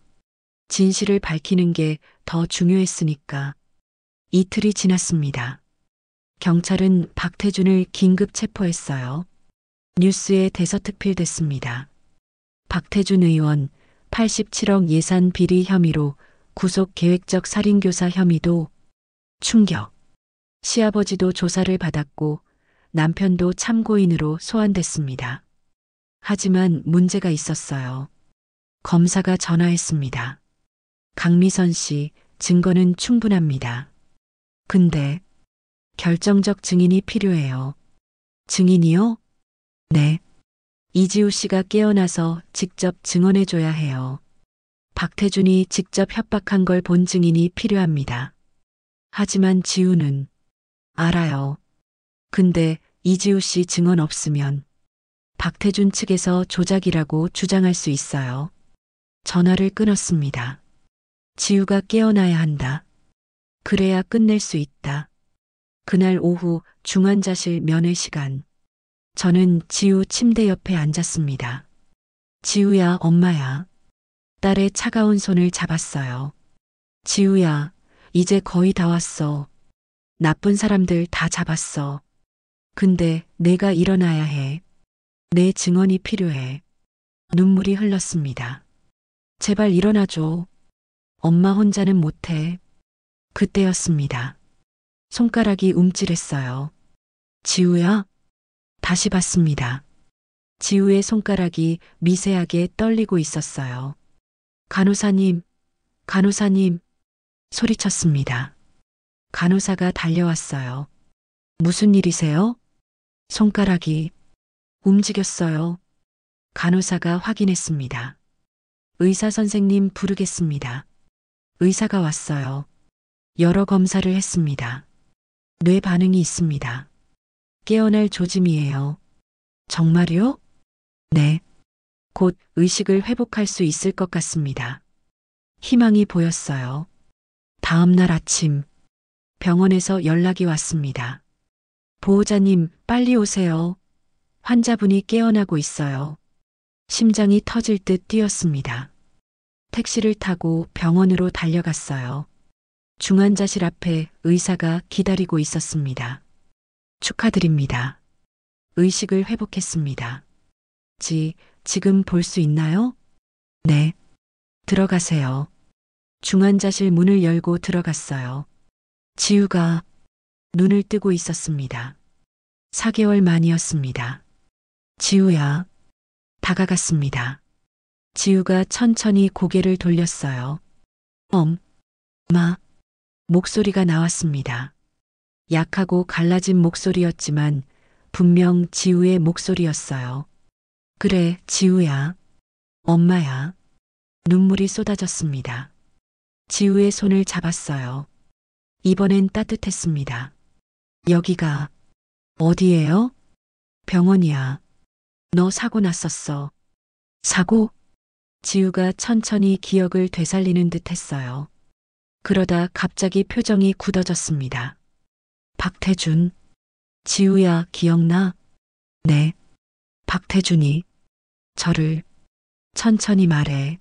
진실을 밝히는 게 더 중요했으니까. 이틀이 지났습니다. 경찰은 박태준을 긴급 체포했어요. 뉴스에 대서특필됐습니다. 박태준 의원 87억 예산 비리 혐의로 구속 계획적 살인교사 혐의도 충격. 시아버지도 조사를 받았고 남편도 참고인으로 소환됐습니다. 하지만 문제가 있었어요. 검사가 전화했습니다. 강미선 씨, 증거는 충분합니다. 근데 결정적 증인이 필요해요. 증인이요? 네. 이지우 씨가 깨어나서 직접 증언해줘야 해요. 박태준이 직접 협박한 걸 본 증인이 필요합니다. 하지만 지우는 알아요. 근데 이지우 씨 증언 없으면 박태준 측에서 조작이라고 주장할 수 있어요. 전화를 끊었습니다. 지우가 깨어나야 한다. 그래야 끝낼 수 있다. 그날 오후 중환자실 면회 시간. 저는 지우 침대 옆에 앉았습니다. 지우야, 엄마야. 딸의 차가운 손을 잡았어요. 지우야, 이제 거의 다 왔어. 나쁜 사람들 다 잡았어. 근데 내가 일어나야 해. 내 증언이 필요해. 눈물이 흘렀습니다. 제발 일어나줘. 엄마 혼자는 못해. 그때였습니다. 손가락이 움찔했어요. 지우야? 다시 봤습니다. 지우의 손가락이 미세하게 떨리고 있었어요. 간호사님, 간호사님, 소리쳤습니다. 간호사가 달려왔어요. 무슨 일이세요? 손가락이 움직였어요. 간호사가 확인했습니다. 의사 선생님 부르겠습니다. 의사가 왔어요. 여러 검사를 했습니다. 뇌 반응이 있습니다. 깨어날 조짐이에요. 정말요? 네. 곧 의식을 회복할 수 있을 것 같습니다. 희망이 보였어요. 다음 날 아침 병원에서 연락이 왔습니다. 보호자님, 빨리 오세요. 환자분이 깨어나고 있어요. 심장이 터질 듯 뛰었습니다. 택시를 타고 병원으로 달려갔어요. 중환자실 앞에 의사가 기다리고 있었습니다. 축하드립니다. 의식을 회복했습니다. 지금 볼 수 있나요? 네. 들어가세요. 중환자실 문을 열고 들어갔어요. 지우가 눈을 뜨고 있었습니다. 4개월 만이었습니다. 지우야. 다가갔습니다. 지우가 천천히 고개를 돌렸어요. 엄마. 목소리가 나왔습니다. 약하고 갈라진 목소리였지만 분명 지우의 목소리였어요. 그래, 지우야. 엄마야. 눈물이 쏟아졌습니다. 지우의 손을 잡았어요. 이번엔 따뜻했습니다. 여기가 어디예요? 병원이야. 너 사고 났었어. 사고? 지우가 천천히 기억을 되살리는 듯 했어요. 그러다 갑자기 표정이 굳어졌습니다. 박태준. 지우야, 기억나? 네. 박태준이 저를 천천히 말해.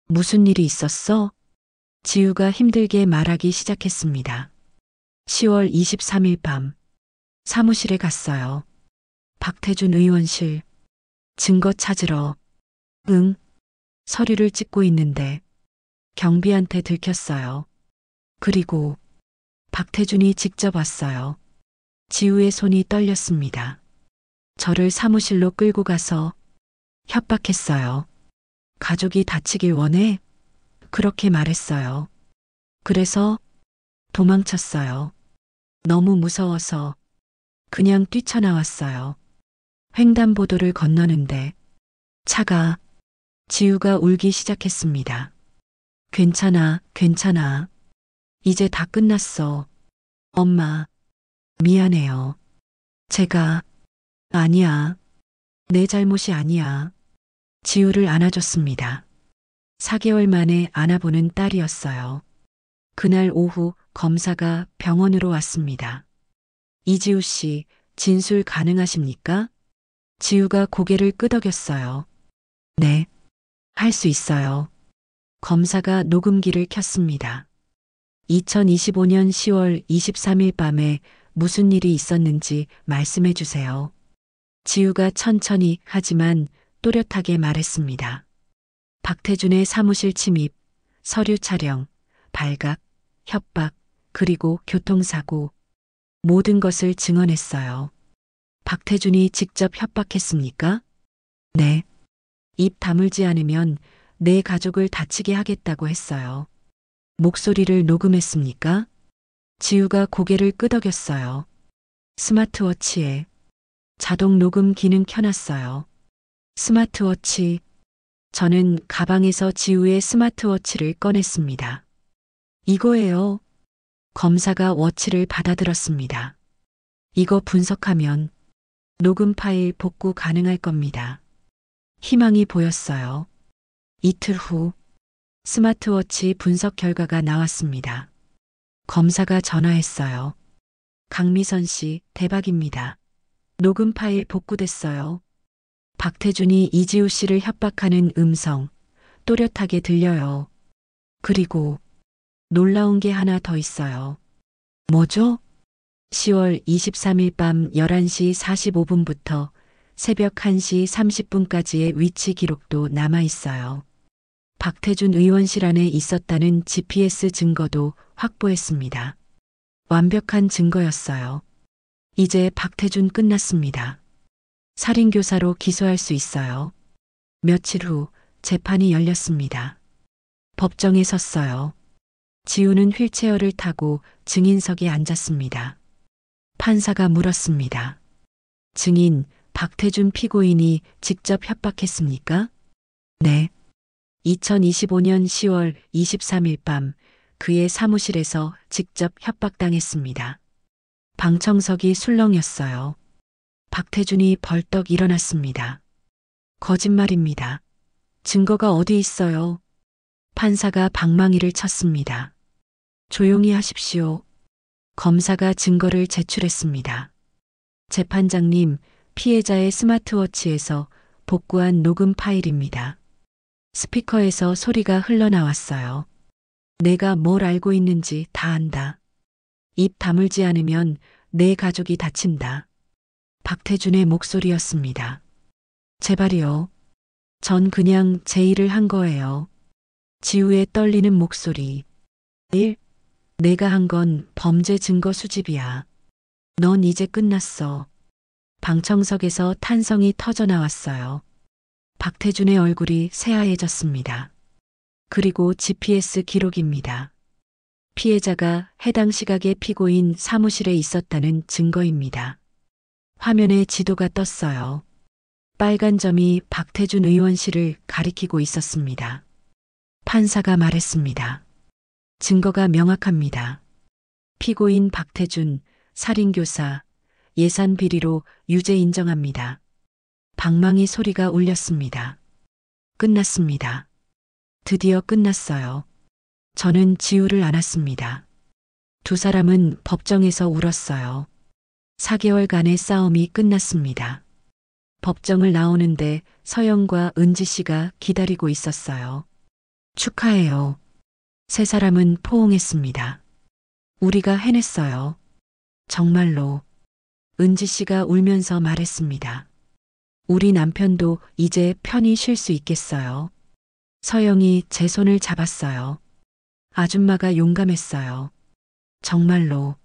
무슨 일이 있었어? 지우가 힘들게 말하기 시작했습니다. 10월 23일 밤 사무실에 갔어요. 박태준 의원실. 증거 찾으러. 응. 서류를 찍고 있는데 경비한테 들켰어요. 그리고 박태준이 직접 왔어요. 지우의 손이 떨렸습니다. 저를 사무실로 끌고 가서 협박했어요. 가족이 다치길 원해? 그렇게 말했어요. 그래서 도망쳤어요. 너무 무서워서 그냥 뛰쳐나왔어요. 횡단보도를 건너는데 차가 지우가 울기 시작했습니다. 괜찮아, 괜찮아. 이제 다 끝났어. 엄마, 미안해요. 제가 아니야. 내 잘못이 아니야. 지우를 안아줬습니다. 4개월 만에 안아보는 딸이었어요. 그날 오후 검사가 병원으로 왔습니다. 이지우 씨, 진술 가능하십니까? 지우가 고개를 끄덕였어요. 네, 할 수 있어요. 검사가 녹음기를 켰습니다. 2025년 10월 23일 밤에 무슨 일이 있었는지 말씀해 주세요. 지우가 천천히 하지만 또렷하게 말했습니다. 박태준의 사무실 침입, 서류 촬영, 발각, 협박, 그리고 교통사고. 모든 것을 증언했어요. 박태준이 직접 협박했습니까? 네. 입 다물지 않으면 내 가족을 다치게 하겠다고 했어요. 목소리를 녹음했습니까? 지우가 고개를 끄덕였어요. 스마트워치에 자동 녹음 기능 켜놨어요. 스마트워치. 저는 가방에서 지우의 스마트워치를 꺼냈습니다. 이거예요. 검사가 워치를 받아들었습니다. 이거 분석하면 녹음 파일 복구 가능할 겁니다. 희망이 보였어요. 이틀 후 스마트워치 분석 결과가 나왔습니다. 검사가 전화했어요. 강미선 씨, 대박입니다. 녹음 파일 복구됐어요. 박태준이 이지우 씨를 협박하는 음성, 또렷하게 들려요. 그리고 놀라운 게 하나 더 있어요. 뭐죠? 10월 23일 밤 11시 45분부터 새벽 1시 30분까지의 위치 기록도 남아 있어요. 박태준 의원실 안에 있었다는 GPS 증거도 확보했습니다. 완벽한 증거였어요. 이제 박태준 끝났습니다. 살인교사로 기소할 수 있어요. 며칠 후 재판이 열렸습니다. 법정에 섰어요. 지우는 휠체어를 타고 증인석에 앉았습니다. 판사가 물었습니다. 증인, 박태준 피고인이 직접 협박했습니까? 네. 2025년 10월 23일 밤 그의 사무실에서 직접 협박당했습니다. 방청석이 술렁였어요. 박태준이 벌떡 일어났습니다. 거짓말입니다. 증거가 어디 있어요? 판사가 방망이를 쳤습니다. 조용히 하십시오. 검사가 증거를 제출했습니다. 재판장님, 피해자의 스마트워치에서 복구한 녹음 파일입니다. 스피커에서 소리가 흘러나왔어요. 내가 뭘 알고 있는지 다 안다. 입 다물지 않으면 내 가족이 다친다. 박태준의 목소리였습니다. 제발이요. 전 그냥 제 일을 한 거예요. 지우의 떨리는 목소리. 1. 내가 한 건 범죄 증거 수집이야. 넌 이제 끝났어. 방청석에서 탄성이 터져 나왔어요. 박태준의 얼굴이 새하얘졌습니다. 그리고 GPS 기록입니다. 피해자가 해당 시각의 피고인 사무실에 있었다는 증거입니다. 화면에 지도가 떴어요. 빨간 점이 박태준 의원실을 가리키고 있었습니다. 판사가 말했습니다. 증거가 명확합니다. 피고인 박태준, 살인교사, 예산 비리로 유죄 인정합니다. 방망이 소리가 울렸습니다. 끝났습니다. 드디어 끝났어요. 저는 지우를 안았습니다. 두 사람은 법정에서 울었어요. 4개월간의 싸움이 끝났습니다. 법정을 나오는데 서영과 은지 씨가 기다리고 있었어요. 축하해요. 세 사람은 포옹했습니다. 우리가 해냈어요. 정말로. 은지 씨가 울면서 말했습니다. 우리 남편도 이제 편히 쉴 수 있겠어요. 서영이 제 손을 잡았어요. 아줌마가 용감했어요. 정말로.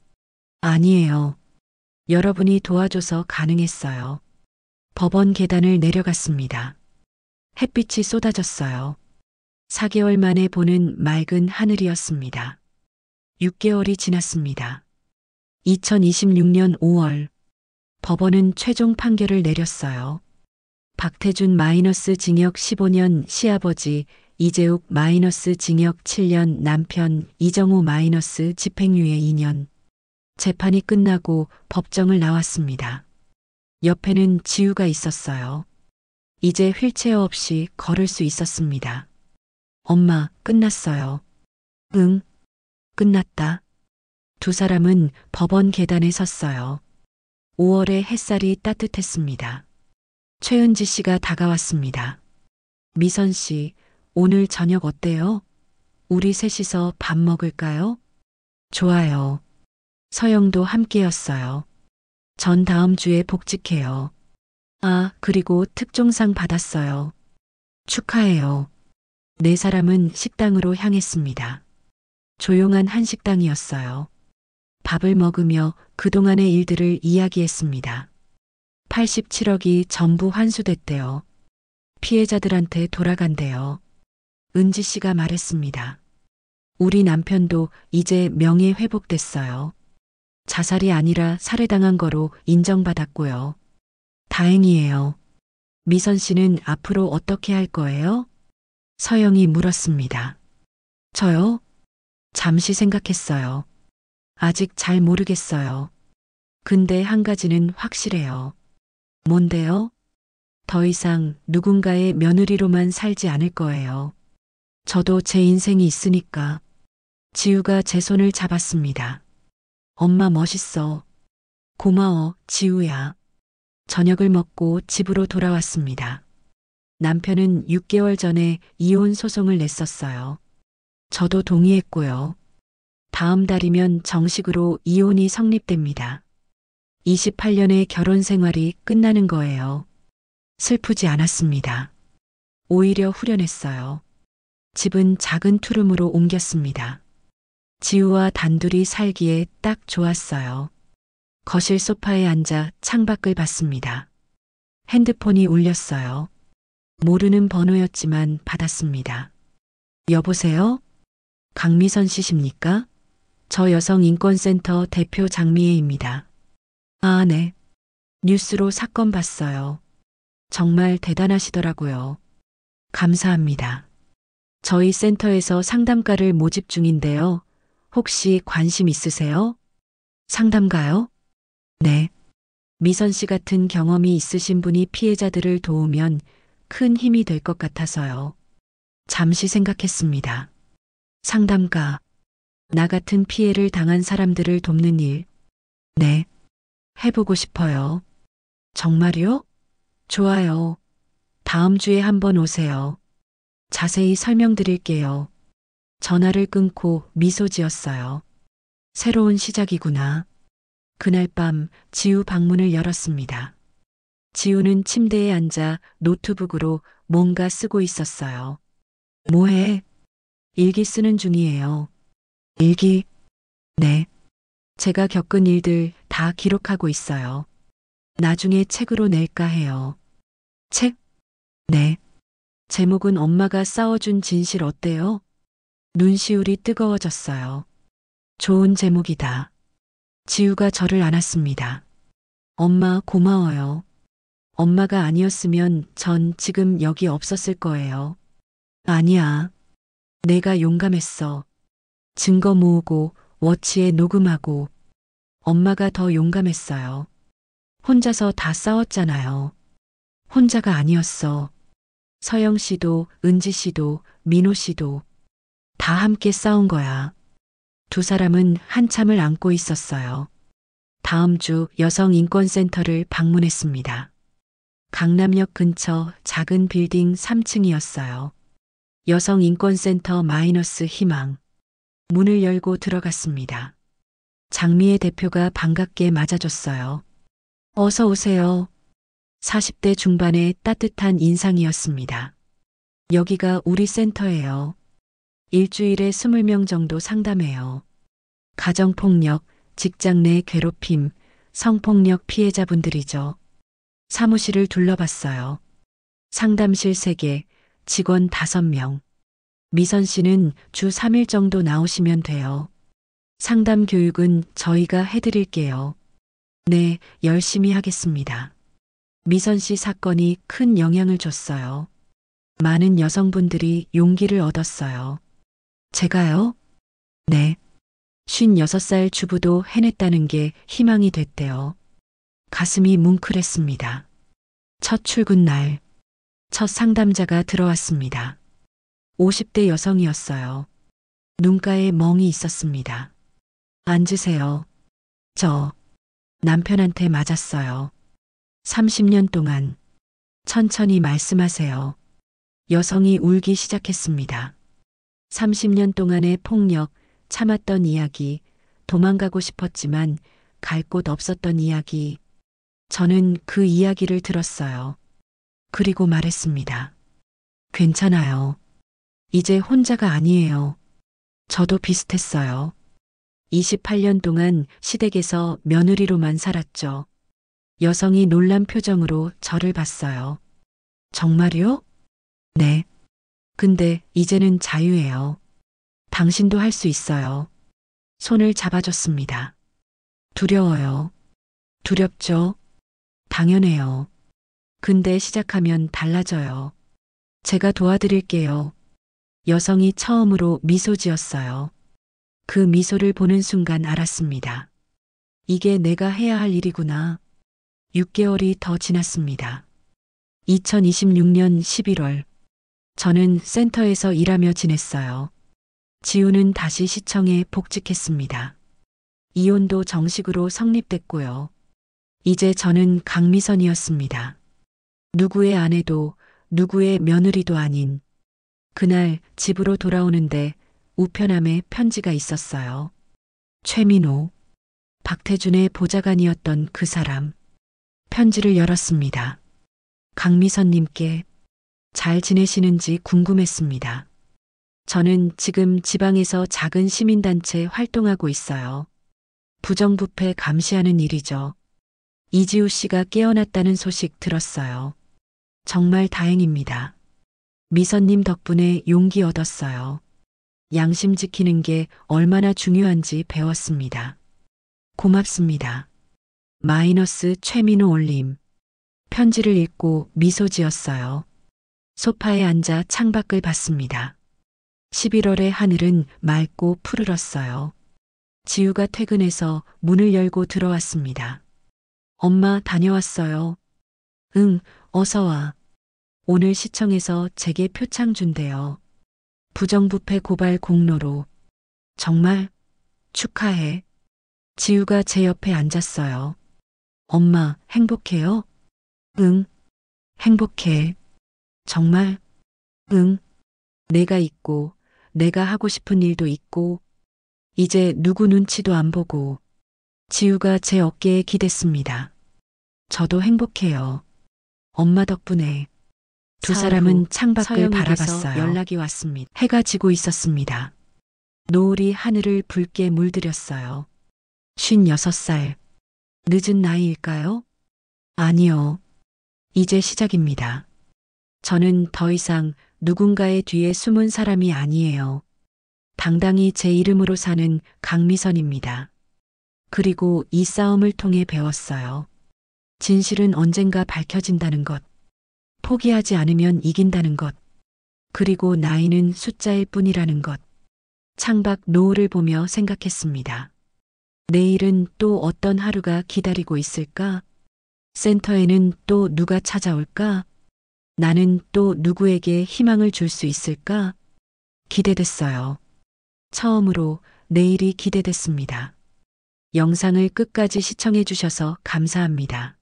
아니에요. 여러분이 도와줘서 가능했어요. 법원 계단을 내려갔습니다. 햇빛이 쏟아졌어요. 4개월 만에 보는 맑은 하늘이었습니다. 6개월이 지났습니다. 2026년 5월 법원은 최종 판결을 내렸어요. 박태준 마이너스 징역 15년 시아버지 이재욱 마이너스 징역 7년 남편 이정우 마이너스 집행유예 2년. 재판이 끝나고 법정을 나왔습니다. 옆에는 지우가 있었어요. 이제 휠체어 없이 걸을 수 있었습니다. 엄마, 끝났어요. 응, 끝났다. 두 사람은 법원 계단에 섰어요. 5월의 햇살이 따뜻했습니다. 최은지 씨가 다가왔습니다. 미선 씨, 오늘 저녁 어때요? 우리 셋이서 밥 먹을까요? 좋아요. 서영도 함께였어요. 전 다음 주에 복직해요. 아, 그리고 특종상 받았어요. 축하해요. 네 사람은 식당으로 향했습니다. 조용한 한식당이었어요. 밥을 먹으며 그동안의 일들을 이야기했습니다. 87억이 전부 환수됐대요. 피해자들한테 돌아간대요. 은지 씨가 말했습니다. 우리 남편도 이제 명예 회복됐어요. 자살이 아니라 살해당한 거로 인정받았고요. 다행이에요. 미선 씨는 앞으로 어떻게 할 거예요? 서영이 물었습니다. 저요? 잠시 생각했어요. 아직 잘 모르겠어요. 근데 한 가지는 확실해요. 뭔데요? 더 이상 누군가의 며느리로만 살지 않을 거예요. 저도 제 인생이 있으니까. 지우가 제 손을 잡았습니다. 엄마 멋있어. 고마워, 지우야. 저녁을 먹고 집으로 돌아왔습니다. 남편은 6개월 전에 이혼 소송을 냈었어요. 저도 동의했고요. 다음 달이면 정식으로 이혼이 성립됩니다. 28년의 결혼 생활이 끝나는 거예요. 슬프지 않았습니다. 오히려 후련했어요. 집은 작은 투룸으로 옮겼습니다. 지우와 단둘이 살기에 딱 좋았어요. 거실 소파에 앉아 창밖을 봤습니다. 핸드폰이 울렸어요. 모르는 번호였지만 받았습니다. 여보세요? 강미선 씨십니까? 저 여성인권센터 대표 장미애입니다. 아, 네. 뉴스로 사건 봤어요. 정말 대단하시더라고요. 감사합니다. 저희 센터에서 상담가를 모집 중인데요. 혹시 관심 있으세요? 상담가요? 네. 미선 씨 같은 경험이 있으신 분이 피해자들을 도우면 큰 힘이 될 것 같아서요. 잠시 생각했습니다. 상담가. 나 같은 피해를 당한 사람들을 돕는 일. 네. 해보고 싶어요. 정말요? 좋아요. 다음 주에 한번 오세요. 자세히 설명드릴게요. 전화를 끊고 미소 지었어요. 새로운 시작이구나. 그날 밤 지우 방문을 열었습니다. 지우는 침대에 앉아 노트북으로 뭔가 쓰고 있었어요. 뭐해? 일기 쓰는 중이에요. 일기? 네. 제가 겪은 일들 다 기록하고 있어요. 나중에 책으로 낼까 해요. 책? 네. 제목은 엄마가 싸워준 진실 어때요? 눈시울이 뜨거워졌어요. 좋은 제목이다. 지우가 저를 안았습니다. 엄마 고마워요. 엄마가 아니었으면 전 지금 여기 없었을 거예요. 아니야. 내가 용감했어. 증거 모으고 워치에 녹음하고 엄마가 더 용감했어요. 혼자서 다 싸웠잖아요. 혼자가 아니었어. 서영 씨도 은지 씨도 민호 씨도 다 함께 싸운 거야. 두 사람은 한참을 안고 있었어요. 다음 주 여성인권센터를 방문했습니다. 강남역 근처 작은 빌딩 3층이었어요. 여성인권센터 마이너스 희망. 문을 열고 들어갔습니다. 장미애 대표가 반갑게 맞아줬어요. 어서 오세요. 40대 중반의 따뜻한 인상이었습니다. 여기가 우리 센터예요. 일주일에 20명 정도 상담해요. 가정폭력, 직장 내 괴롭힘, 성폭력 피해자분들이죠. 사무실을 둘러봤어요. 상담실 3개, 직원 5명. 미선 씨는 주 3일 정도 나오시면 돼요. 상담 교육은 저희가 해드릴게요. 네, 열심히 하겠습니다. 미선 씨 사건이 큰 영향을 줬어요. 많은 여성분들이 용기를 얻었어요. 제가요? 네. 56살 주부도 해냈다는 게 희망이 됐대요. 가슴이 뭉클했습니다. 첫 출근 날, 첫 상담자가 들어왔습니다. 50대 여성이었어요. 눈가에 멍이 있었습니다. 앉으세요. 저 남편한테 맞았어요. 30년 동안. 천천히 말씀하세요. 여성이 울기 시작했습니다. 30년 동안의 폭력, 참았던 이야기, 도망가고 싶었지만 갈 곳 없었던 이야기. 저는 그 이야기를 들었어요. 그리고 말했습니다. 괜찮아요. 이제 혼자가 아니에요. 저도 비슷했어요. 28년 동안 시댁에서 며느리로만 살았죠. 여성이 놀란 표정으로 저를 봤어요. 정말요? 네. 근데 이제는 자유예요. 당신도 할 수 있어요. 손을 잡아줬습니다. 두려워요. 두렵죠? 당연해요. 근데 시작하면 달라져요. 제가 도와드릴게요. 여성이 처음으로 미소 지었어요. 그 미소를 보는 순간 알았습니다. 이게 내가 해야 할 일이구나. 6개월이 더 지났습니다. 2026년 11월. 저는 센터에서 일하며 지냈어요. 지우는 다시 시청에 복직했습니다. 이혼도 정식으로 성립됐고요. 이제 저는 강미선이었습니다. 누구의 아내도 누구의 며느리도 아닌. 그날 집으로 돌아오는데 우편함에 편지가 있었어요. 최민호, 박태준의 보좌관이었던 그 사람. 편지를 열었습니다. 강미선님께 잘 지내시는지 궁금했습니다. 저는 지금 지방에서 작은 시민단체 활동하고 있어요. 부정부패 감시하는 일이죠. 이지우 씨가 깨어났다는 소식 들었어요. 정말 다행입니다. 미선님 덕분에 용기 얻었어요. 양심 지키는 게 얼마나 중요한지 배웠습니다. 고맙습니다. 마이너스 최민호 올림. 편지를 읽고 미소 지었어요. 소파에 앉아 창밖을 봤습니다. 11월의 하늘은 맑고 푸르렀어요. 지우가 퇴근해서 문을 열고 들어왔습니다. 엄마 다녀왔어요. 응, 어서 와. 오늘 시청에서 제게 표창 준대요. 부정부패 고발 공로로. 정말 축하해. 지우가 제 옆에 앉았어요. 엄마, 행복해요? 응, 행복해. 정말? 응. 내가 있고, 내가 하고 싶은 일도 있고, 이제 누구 눈치도 안 보고. 지우가 제 어깨에 기댔습니다. 저도 행복해요. 엄마 덕분에. 두 사람은 창밖을 바라봤어요. 연락이 왔습니다. 해가 지고 있었습니다. 노을이 하늘을 붉게 물들였어요. 56살. 늦은 나이일까요? 아니요. 이제 시작입니다. 저는 더 이상 누군가의 뒤에 숨은 사람이 아니에요. 당당히 제 이름으로 사는 강미선입니다. 그리고 이 싸움을 통해 배웠어요. 진실은 언젠가 밝혀진다는 것. 포기하지 않으면 이긴다는 것. 그리고 나이는 숫자일 뿐이라는 것. 창밖 노을을 보며 생각했습니다. 내일은 또 어떤 하루가 기다리고 있을까? 센터에는 또 누가 찾아올까? 나는 또 누구에게 희망을 줄 수 있을까? 기대됐어요. 처음으로 내일이 기대됐습니다. 영상을 끝까지 시청해 주셔서 감사합니다.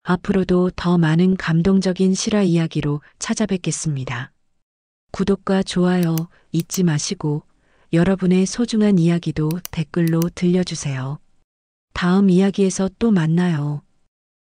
앞으로도 더 많은 감동적인 실화 이야기로 찾아뵙겠습니다. 구독과 좋아요 잊지 마시고 여러분의 소중한 이야기도 댓글로 들려주세요. 다음 이야기에서 또 만나요.